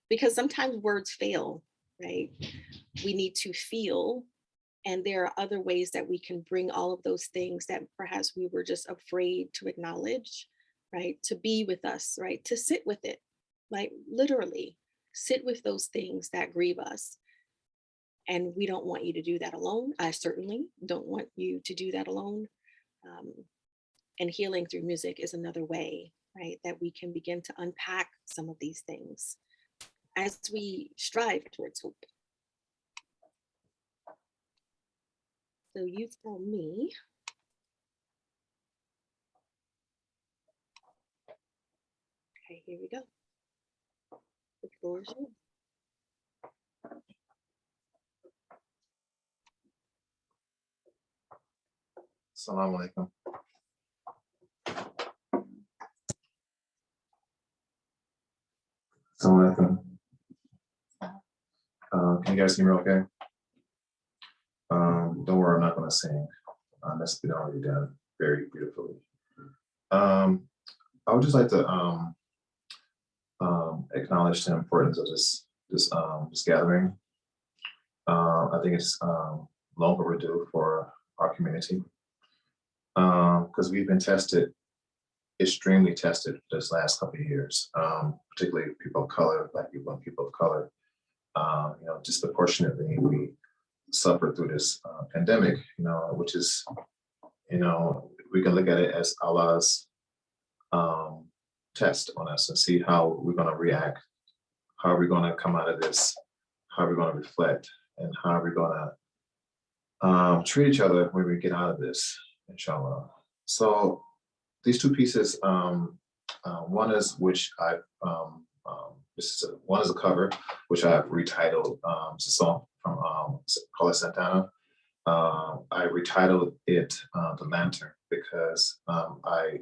Speaker 1: because sometimes words fail, right? We need to feel, and there are other ways that we can bring all of those things that perhaps we were just afraid to acknowledge, right? To be with us, right? To sit with it, like literally sit with those things that grieve us. And we don't want you to do that alone. I certainly don't want you to do that alone. And healing through music is another way, right? That we can begin to unpack some of these things as we strive towards hope. So you tell me. Okay, here we go. The floor is yours.
Speaker 6: Assalamu alaikum. Assalamu alaikum. Can you guys hear me okay? Don't worry, I'm not going to sing. That's been already done very beautifully. I would just like to acknowledge the importance of this gathering. I think it's long overdue for our community because we've been tested, extremely tested this last couple of years, particularly people of color, Black people and people of color. Disproportionately, we suffered through this pandemic, which is, we can look at it as Allah's test on us and see how we're going to react, how are we going to come out of this, how are we going to reflect, and how are we going to treat each other when we get out of this, inshallah. So these two pieces, one is which I've, one is a cover, which I've retitled, it's a song from Carlos Santana. I retitled it The Lantern because I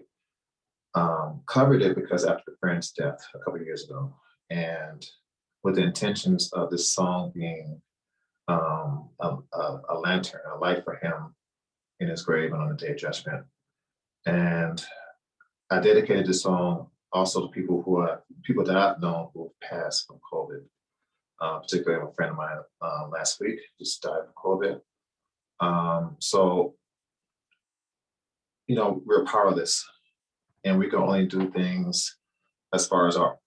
Speaker 6: covered it because after a friend's death a couple of years ago, and with the intentions of this song being a lantern, a light for him in his grave and on the day of judgment. And I dedicated this song also to people that I've known who have passed from COVID. Particularly a friend of mine last week just died from COVID. So, we're powerless and we can only do things as far as our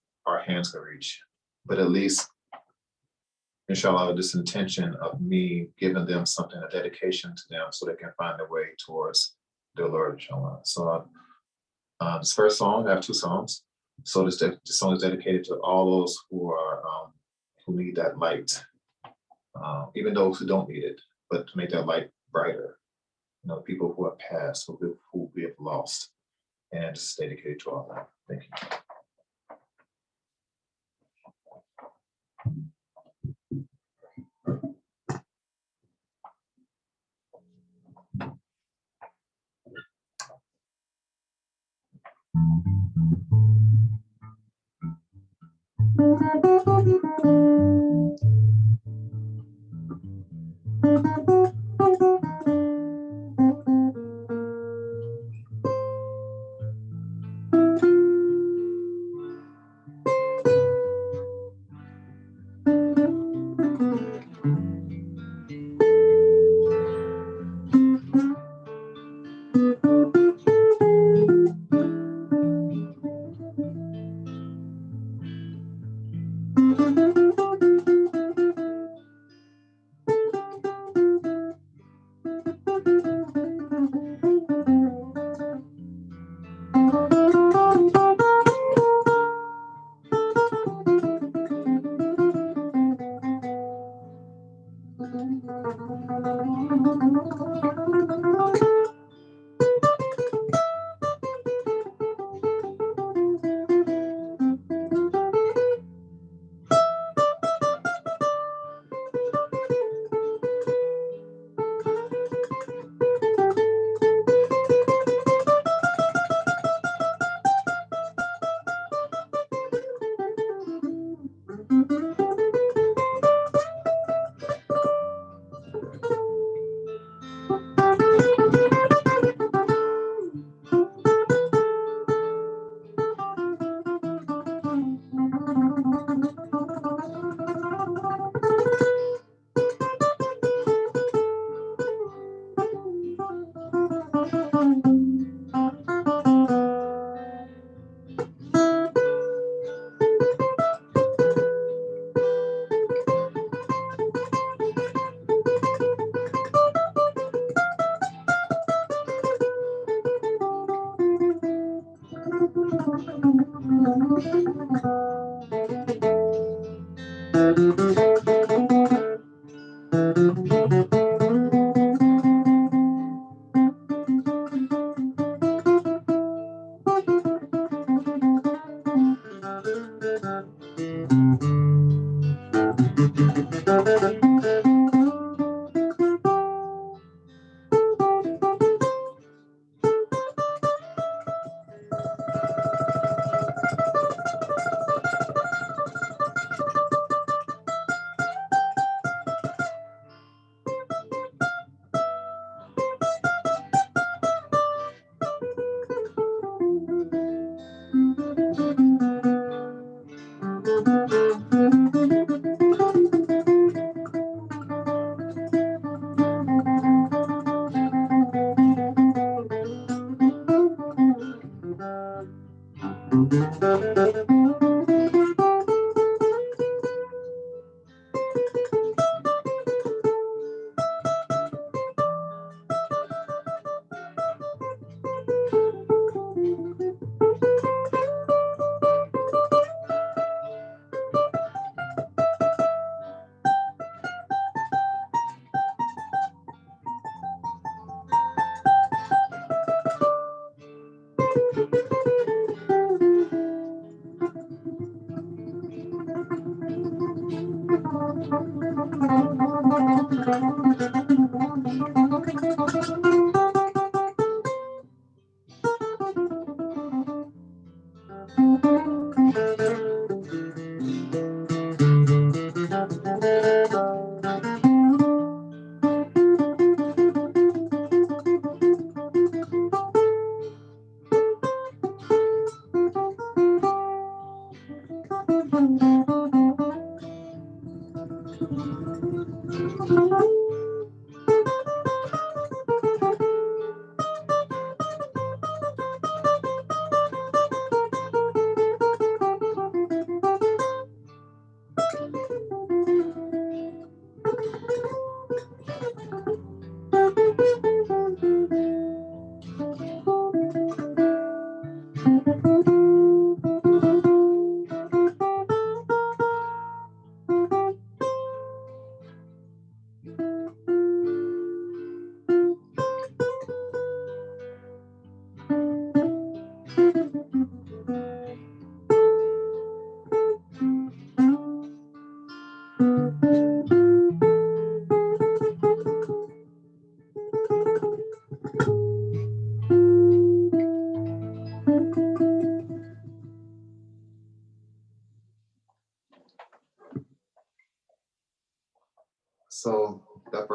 Speaker 6: hands can reach. But at least, inshallah, this intention of me giving them something, a dedication to them so they can find their way towards their Lord, inshallah. So this first song, I have two songs. So this song is dedicated to all those who are who need that light, even those who don't need it, but to make that light brighter. People who have passed, who we have lost, and it's dedicated to all that. Thank you.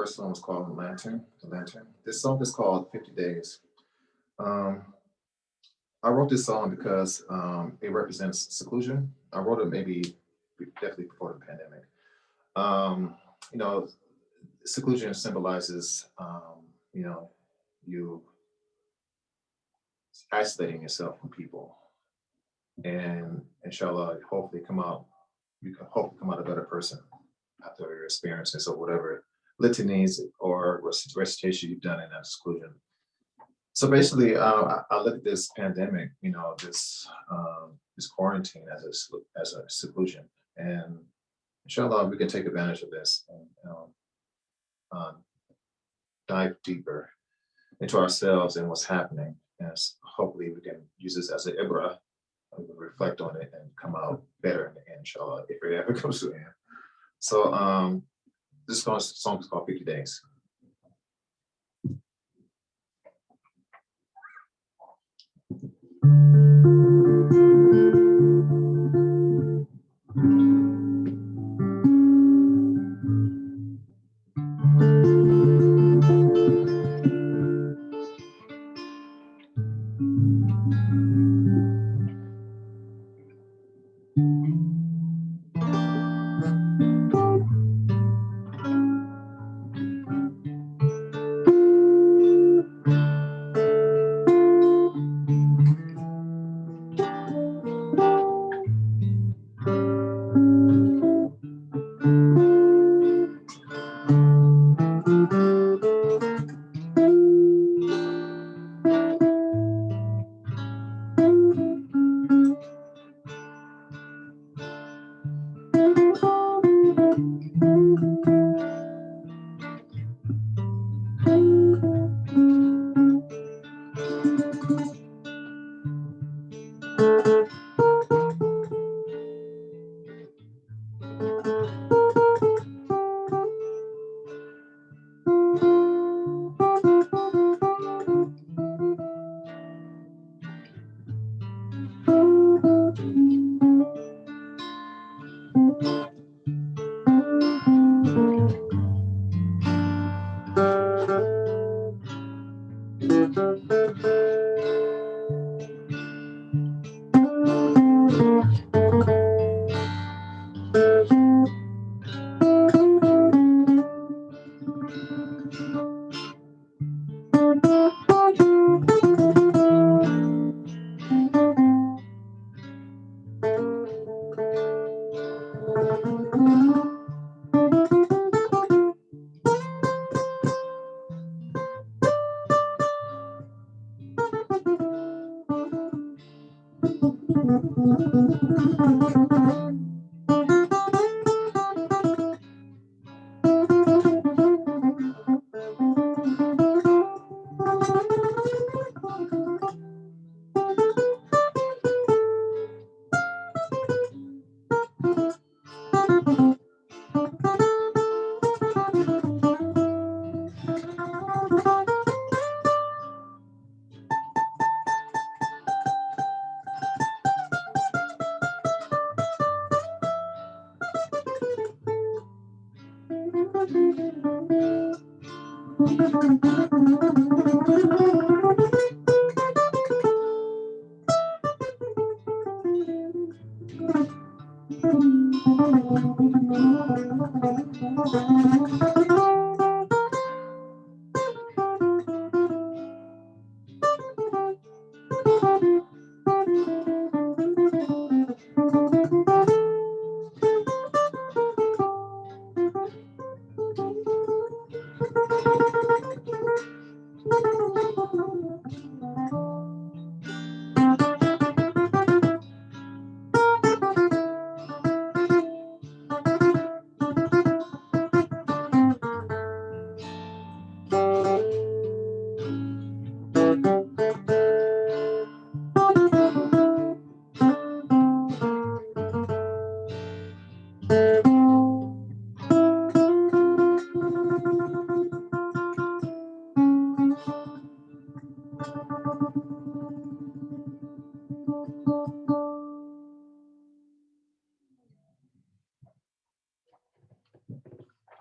Speaker 6: first song was called Lantern, The Lantern. This song is called 50 Days. I wrote this song because it represents seclusion. I wrote it definitely before the pandemic. You know, seclusion symbolizes, you know, you isolating yourself from people. And inshallah, you can hopefully come out a better person after your experiences or whatever litanies or recitation you've done in that seclusion. So basically, I look at this pandemic, you know, this quarantine as a seclusion, and inshallah, we can take advantage of this and dive deeper into ourselves and what's happening. And hopefully, we can use this as an ibra, and we can reflect on it and come out better in the end, inshallah, if it ever comes to an end. So this song is called 50 Days.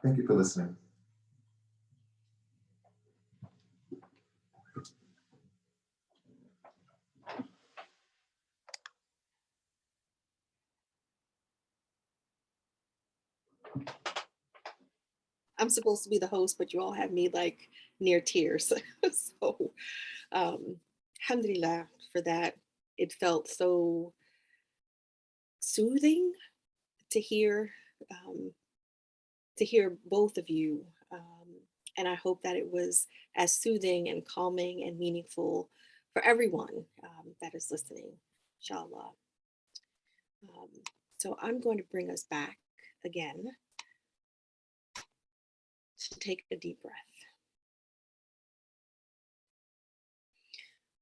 Speaker 6: Thank you for listening.
Speaker 1: I'm supposed to be the host, but you all have me like near tears. So, alhamdulillah for that. It felt so soothing to hear um, both of you. And I hope that it was as soothing and calming and meaningful for everyone that is listening, inshallah. So I'm going to bring us back again to take a deep breath.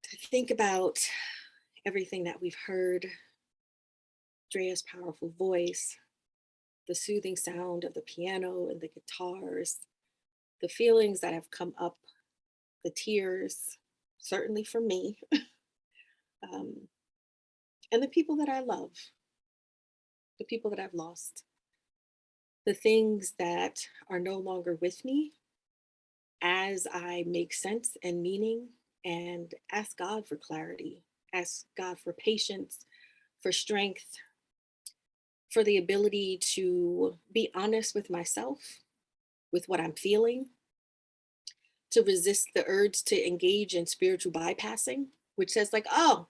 Speaker 1: To think about everything that we've heard, Drea's powerful voice, the soothing sound of the piano and the guitars, the feelings that have come up, the tears, certainly for me, and the people that I love, the people that I've lost, the things that are no longer with me as I make sense and meaning and ask God for clarity, ask God for patience, for strength, for the ability to be honest with myself, with what I'm feeling, to resist the urge to engage in spiritual bypassing, which says like, oh,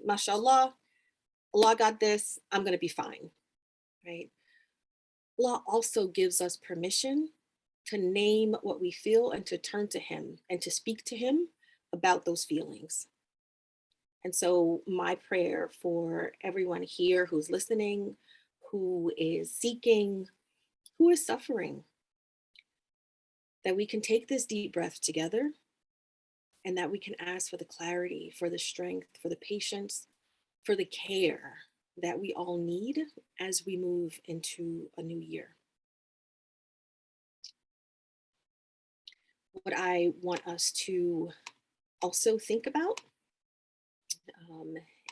Speaker 1: mashallah, Allah got this, I'm going to be fine, right? Allah also gives us permission to name what we feel and to turn to him and to speak to him about those feelings. And so my prayer for everyone here who's listening, who is seeking, who is suffering, that we can take this deep breath together and that we can ask for the clarity, for the strength, for the patience, for the care that we all need as we move into a new year. What I want us to also think about,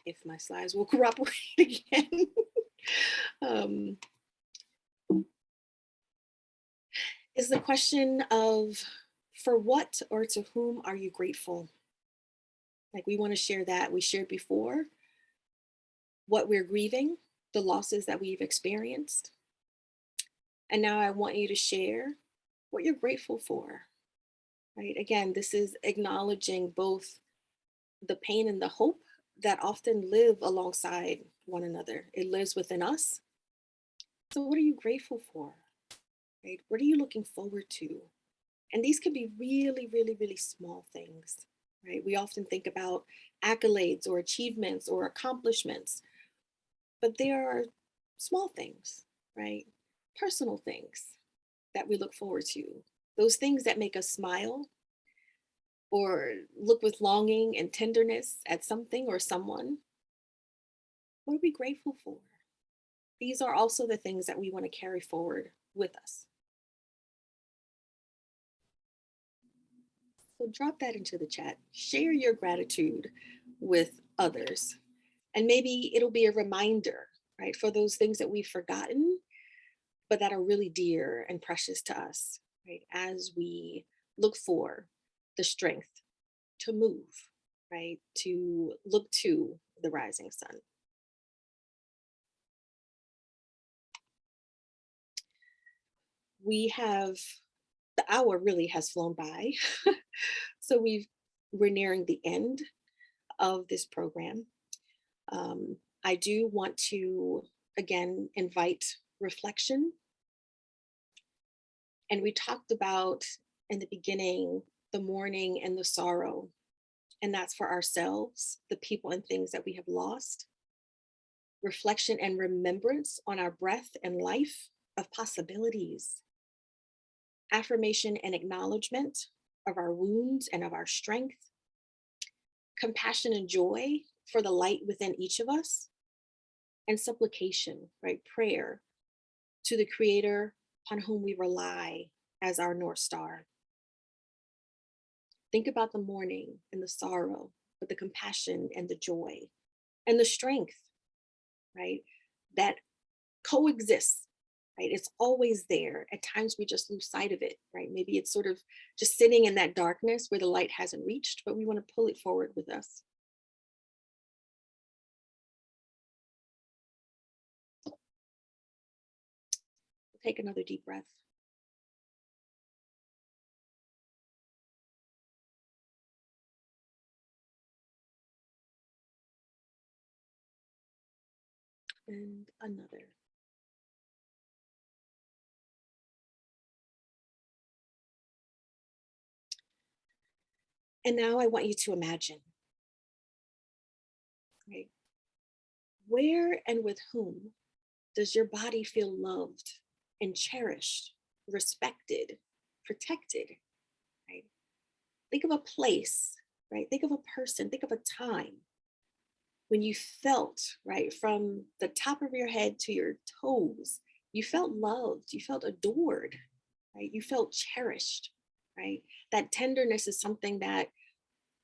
Speaker 1: if my slides will cooperate again, is the question of for what or to whom are you grateful? Like we want to share that. We shared before what we're grieving, the losses that we've experienced. And now I want you to share what you're grateful for, right? Again, this is acknowledging both the pain and the hope that often live alongside one another. It lives within us. So what are you grateful for, right? What are you looking forward to? And these could be really, really, really small things, right? We often think about accolades or achievements or accomplishments, but there are small things, right? Personal things that we look forward to. Those things that make us smile or look with longing and tenderness at something or someone. What are we grateful for? These are also the things that we want to carry forward with us. So drop that into the chat. Share your gratitude with others. And maybe it'll be a reminder, right, for those things that we've forgotten, but that are really dear and precious to us, right, as we look for the strength to move, right, to look to the rising sun. The hour really has flown by. So we're nearing the end of this program. I do want to, again, invite reflection. And we talked about in the beginning, the mourning and the sorrow. And that's for ourselves, the people and things that we have lost. Reflection and remembrance on our breath and life of possibilities. Affirmation and acknowledgement of our wounds and of our strength. Compassion and joy for the light within each of us. And supplication, right? Prayer to the Creator on whom we rely as our North Star. Think about the mourning and the sorrow, but the compassion and the joy and the strength, right? That coexists, right? It's always there. At times we just lose sight of it, right? Maybe it's sort of just sitting in that darkness where the light hasn't reached, but we want to pull it forward with us. Take another deep breath. and another. And now I want you to imagine, right? Where and with whom does your body feel loved and cherished, respected, protected, right? Think of a place, right? Think of a person, think of a time when you felt, right, from the top of your head to your toes, you felt loved, you felt adored, right? You felt cherished, right? That tenderness is something that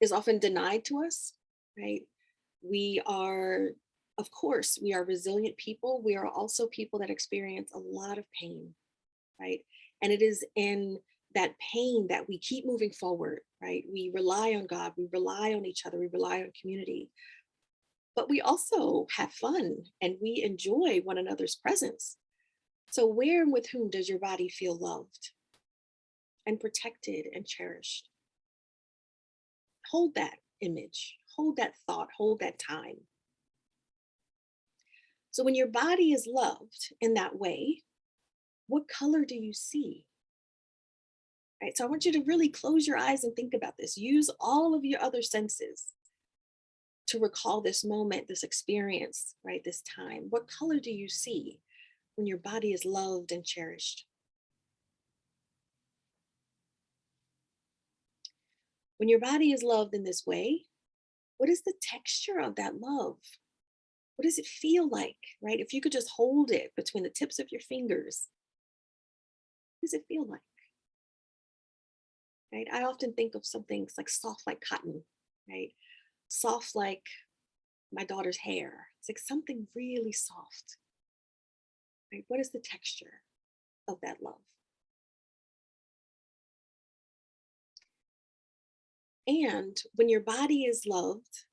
Speaker 1: is often denied to us, right? We are, of course, we are resilient people. We are also people that experience a lot of pain, right? And it is in that pain that we keep moving forward, right? We rely on God, we rely on each other, we rely on community, but we also have fun and we enjoy one another's presence. So where and with whom does your body feel loved and protected and cherished? Hold that image, hold that thought, hold that time. So when your body is loved in that way, what color do you see? Right, so I want you to really close your eyes and think about this. Use all of your other senses to recall this moment, this experience, right, this time. What color do you see when your body is loved and cherished? When your body is loved in this way, what is the texture of that love? What does it feel like, right? If you could just hold it between the tips of your fingers, what does it feel like? Right? I often think of some things like soft like cotton, right? Soft like my daughter's hair. It's like something really soft, right? What is the texture of that love? And when your body is loved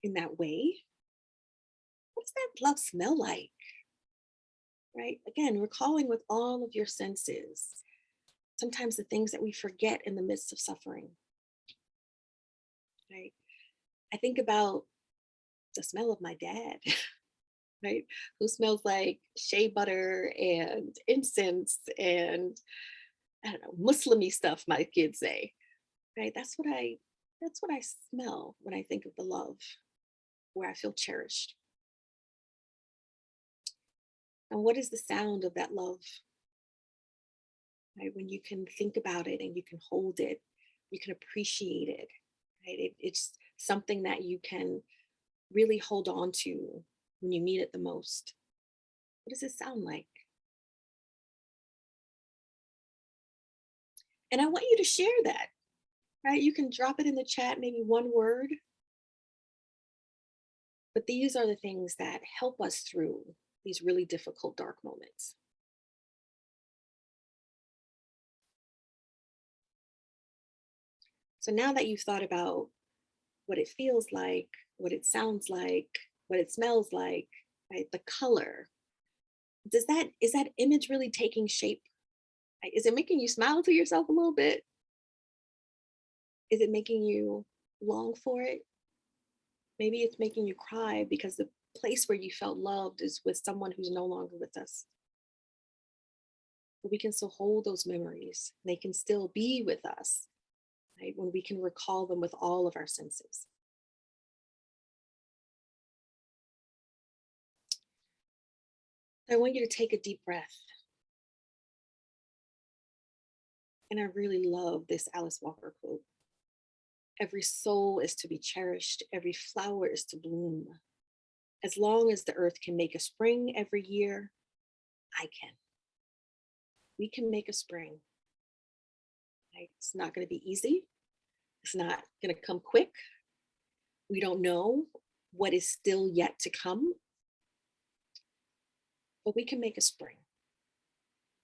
Speaker 1: in that way, what does that love smell like? Right? Again, recalling with all of your senses, sometimes the things that we forget in the midst of suffering. Right? I think about the smell of my dad, right? Who smells like shea butter and incense and I don't know, Muslim-y stuff, my kids say. Right? That's what I smell when I think of the love, where I feel cherished. And what is the sound of that love? Right? When you can think about it and you can hold it, you can appreciate it. Right? It's something that you can really hold on to when you need it the most. What does it sound like? And I want you to share that, right? You can drop it in the chat, maybe one word. But these are the things that help us through these really difficult, dark moments. So now that you've thought about what it feels like, what it sounds like, what it smells like, right? The color, is that image really taking shape? Right? Is it making you smile to yourself a little bit? Is it making you long for it? Maybe it's making you cry because the place where you felt loved is with someone who's no longer with us. But we can still hold those memories. They can still be with us, right? When we can recall them with all of our senses. I want you to take a deep breath. And I really love this Alice Walker quote. Every soul is to be cherished. Every flower is to bloom. As long as the earth can make a spring every year, I can. We can make a spring. Right? It's not going to be easy. It's not going to come quick. We don't know what is still yet to come, but we can make a spring.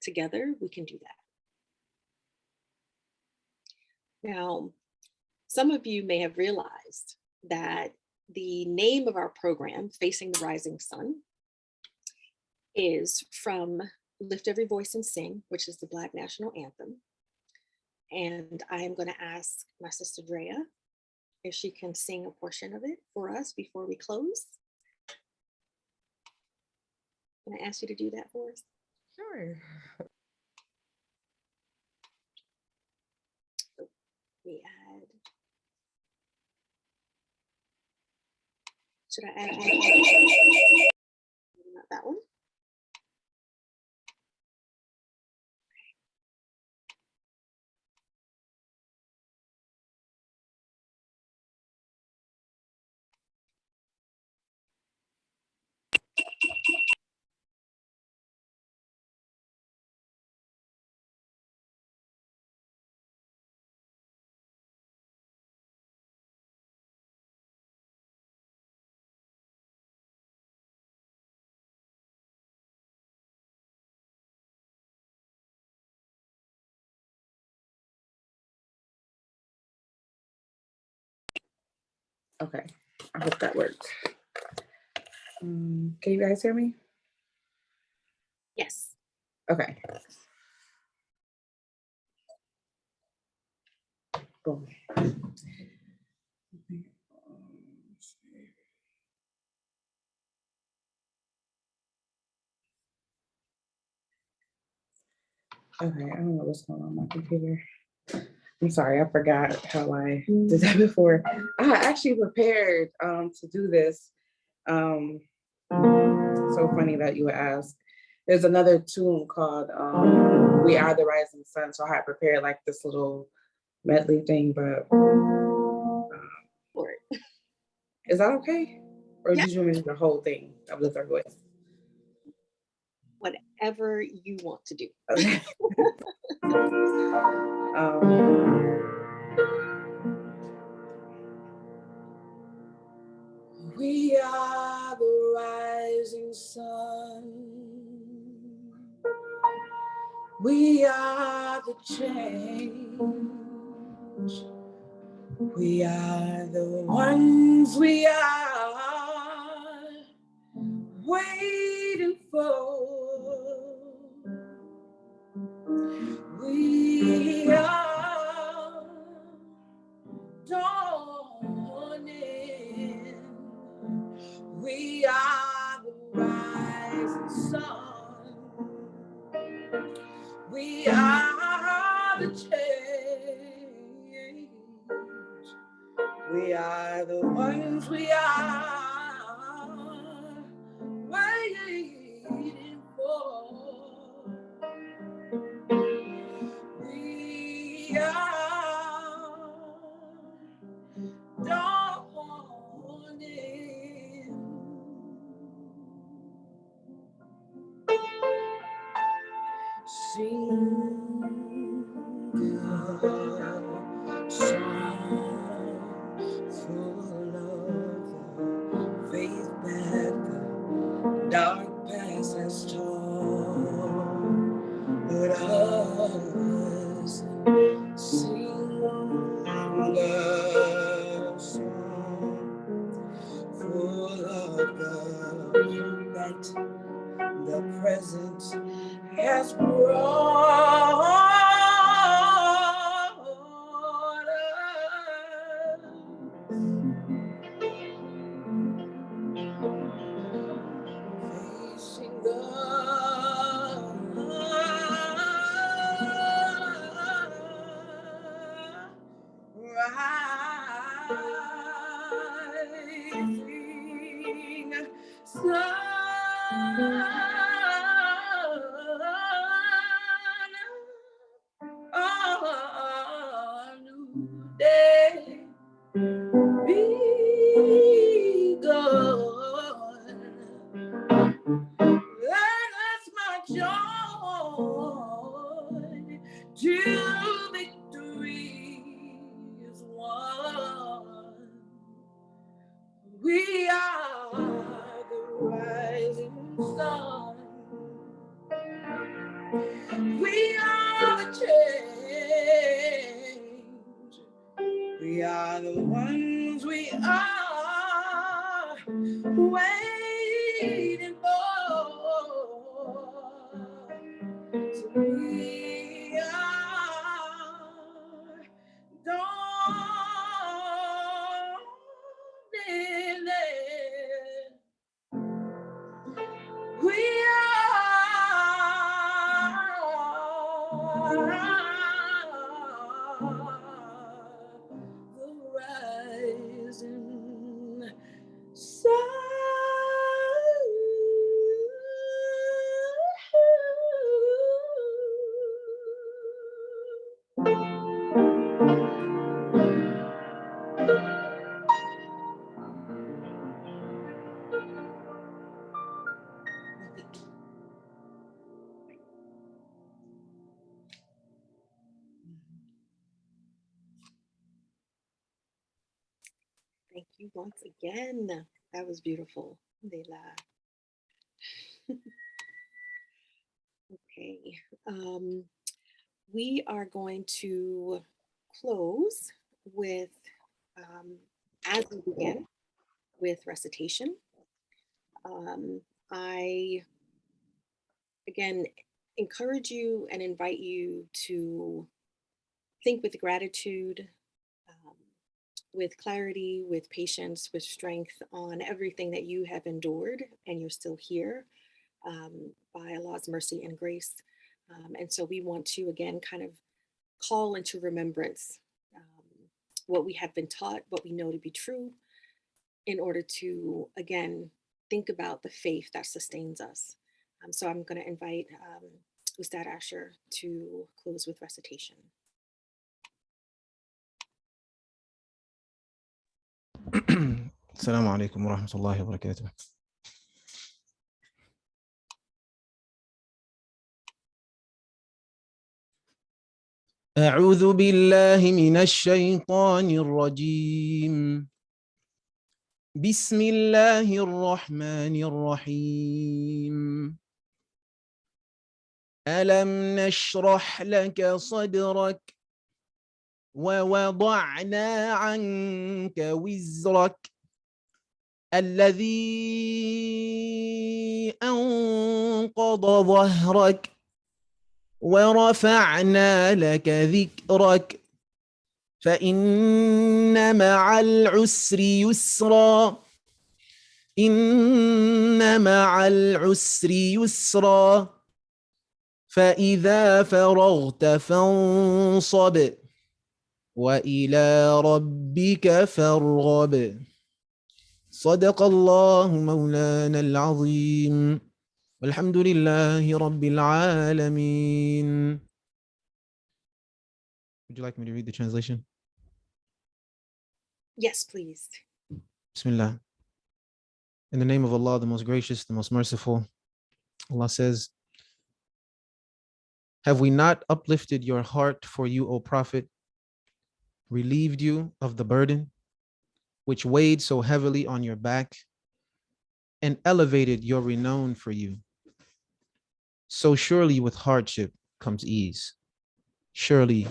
Speaker 1: Together, we can do that. Now, some of you may have realized that the name of our program, Facing the Rising Sun, is from Lift Every Voice and Sing, which is the Black National Anthem. And I am going to ask my sister Drea if she can sing a portion of it for us before we close. Can I ask you to do that for us?
Speaker 5: Sure.
Speaker 1: We add. Should I add? Not that one.
Speaker 5: Okay, I hope that worked. Can you guys hear me?
Speaker 1: Yes.
Speaker 5: Okay. Boom. Okay, I don't know what's going on with my computer. I'm sorry, I forgot how I did that before. I actually prepared to do this. So funny that you would ask. There's another tune called We Are the Rising Sun. So I had prepared like this little medley thing, but is that okay? Or
Speaker 1: Yeah.
Speaker 5: did you want me to do the whole thing of the third voice?
Speaker 1: Whatever you want to do.
Speaker 5: Okay. We are the rising sun. We are the change. We are the ones we are waiting for. We are dawning. We are the rising sun. We are the change. We are the ones we are waiting for. We are dawning. Sing a song full of faith that the dark past has taught us. Sing a song full of the hope that the present has brought us. Facing the rising sun. A new day begun. Let us march on till victory is won. We are the rising sun. We are the change. We are the ones we are waiting for. So we are dawning. We are
Speaker 1: Thank you once again. That was beautiful. Alhamdulillah. Okay. We are going to close with, as we begin, with recitation. I, again, encourage you and invite you to think with gratitude, with clarity, with patience, with strength on everything that you have endured and you're still here by Allah's mercy and grace. And so we want to, again, kind of call into remembrance what we have been taught, what we know to be true, in order to, again, think about the faith that sustains us. So I'm going to invite Ustad Asher to close with recitation.
Speaker 4: Assalamu alaikum wa rahmatullahi wa barakatuh. أعوذ بالله من الشيطان الرجيم. بسم الله الرحمن الرحيم. ألم نشرح لك صدرك ووضعنا عنك وزرك الذي أنقض ظهرك ورفعنا لك ذكرك فإن مع العسر يسرا إن مع العسر يسرا فإذا فرغت فانصب وإلى ربك فارغب صدق الله مولانا العظيم والحمد لله رب العالمين. Would you like me to read the translation?
Speaker 1: Yes, please.
Speaker 4: Bismillah. In the name of Allah, the most gracious, the most merciful. Allah says, have we not uplifted your heart for you, O Prophet, relieved you of the burden which weighed so heavily on your back, and elevated your renown for you? So surely with hardship comes ease. Surely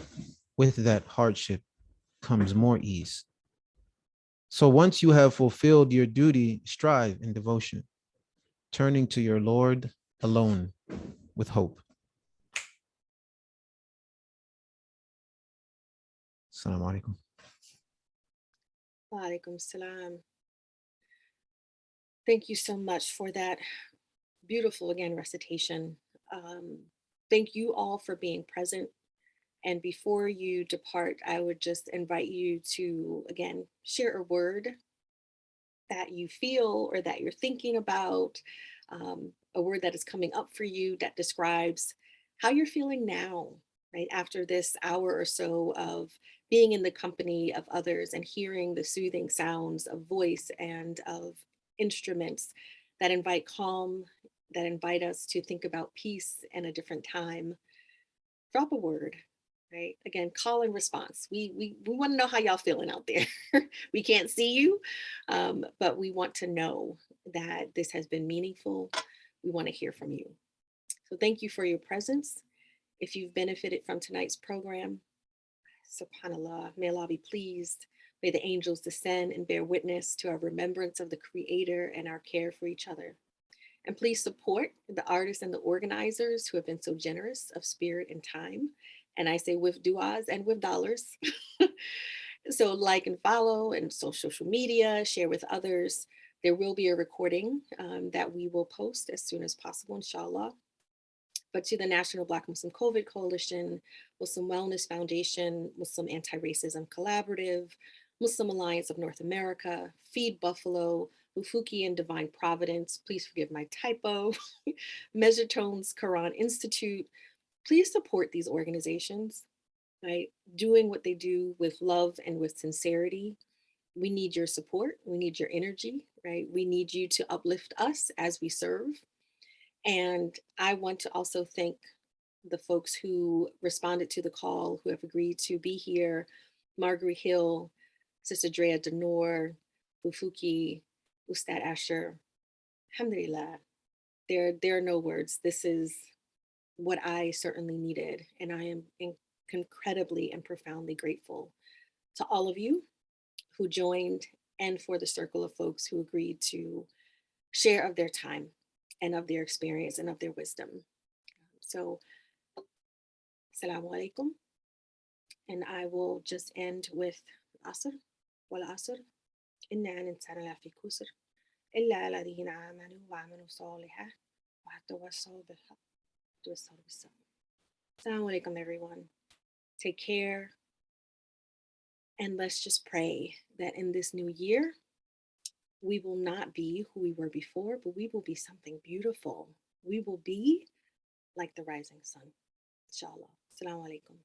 Speaker 4: with that hardship comes more ease. So once you have fulfilled your duty, strive in devotion, turning to your Lord alone with hope. Assalamu alaikum.
Speaker 1: Wa alaikum salam. Thank you so much for that beautiful, again, recitation. Thank you all for being present. And before you depart, I would just invite you to, again, share a word that you feel or that you're thinking about, a word that is coming up for you that describes how you're feeling now, right? After this hour or so of being in the company of others and hearing the soothing sounds of voice and of instruments that invite calm, that invite us to think about peace and a different time. Drop a word, right? Again, call and response. We want to know how y'all feeling out there. We can't see you, but we want to know that this has been meaningful. We want to hear from you. So thank you for your presence. If you've benefited from tonight's program, subhanAllah, may Allah be pleased. May the angels descend and bear witness to our remembrance of the Creator and our care for each other. And please support the artists and the organizers who have been so generous of spirit and time. And I say with du'as and with dollars. So like and follow and social media, share with others. There will be a recording that we will post as soon as possible, inshallah. But to the National Black Muslim COVID Coalition, Muslim Wellness Foundation, Muslim Anti-Racism Collaborative, Muslim Alliance of North America, Feed Buffalo, Ufuki and Divine Providence, please forgive my typo, Measure Tones Quran Institute, please support these organizations, right? Doing what they do with love and with sincerity. We need your support. We need your energy, right? We need you to uplift us as we serve. And I want to also thank the folks who responded to the call, who have agreed to be here. Marguerite Hill, Sister Drea Denor, Ufuki, Ustad Asher. Alhamdulillah. There are no words. This is what I certainly needed. And I am incredibly and profoundly grateful to all of you who joined and for the circle of folks who agreed to share of their time and of their experience and of their wisdom. So, Assalamu alaikum. And I will just end with Asr, wal Asr, inna al-insana lafi khusr, illa alladhina amanu wa amanu salihah, wa tawassaw bil haqq, tawassaw bis sabr. Assalamu alaikum, everyone. Take care. And let's just pray that in this new year, we will not be who we were before, but we will be something beautiful. We will be like the rising sun. Inshallah. Assalamu alaikum.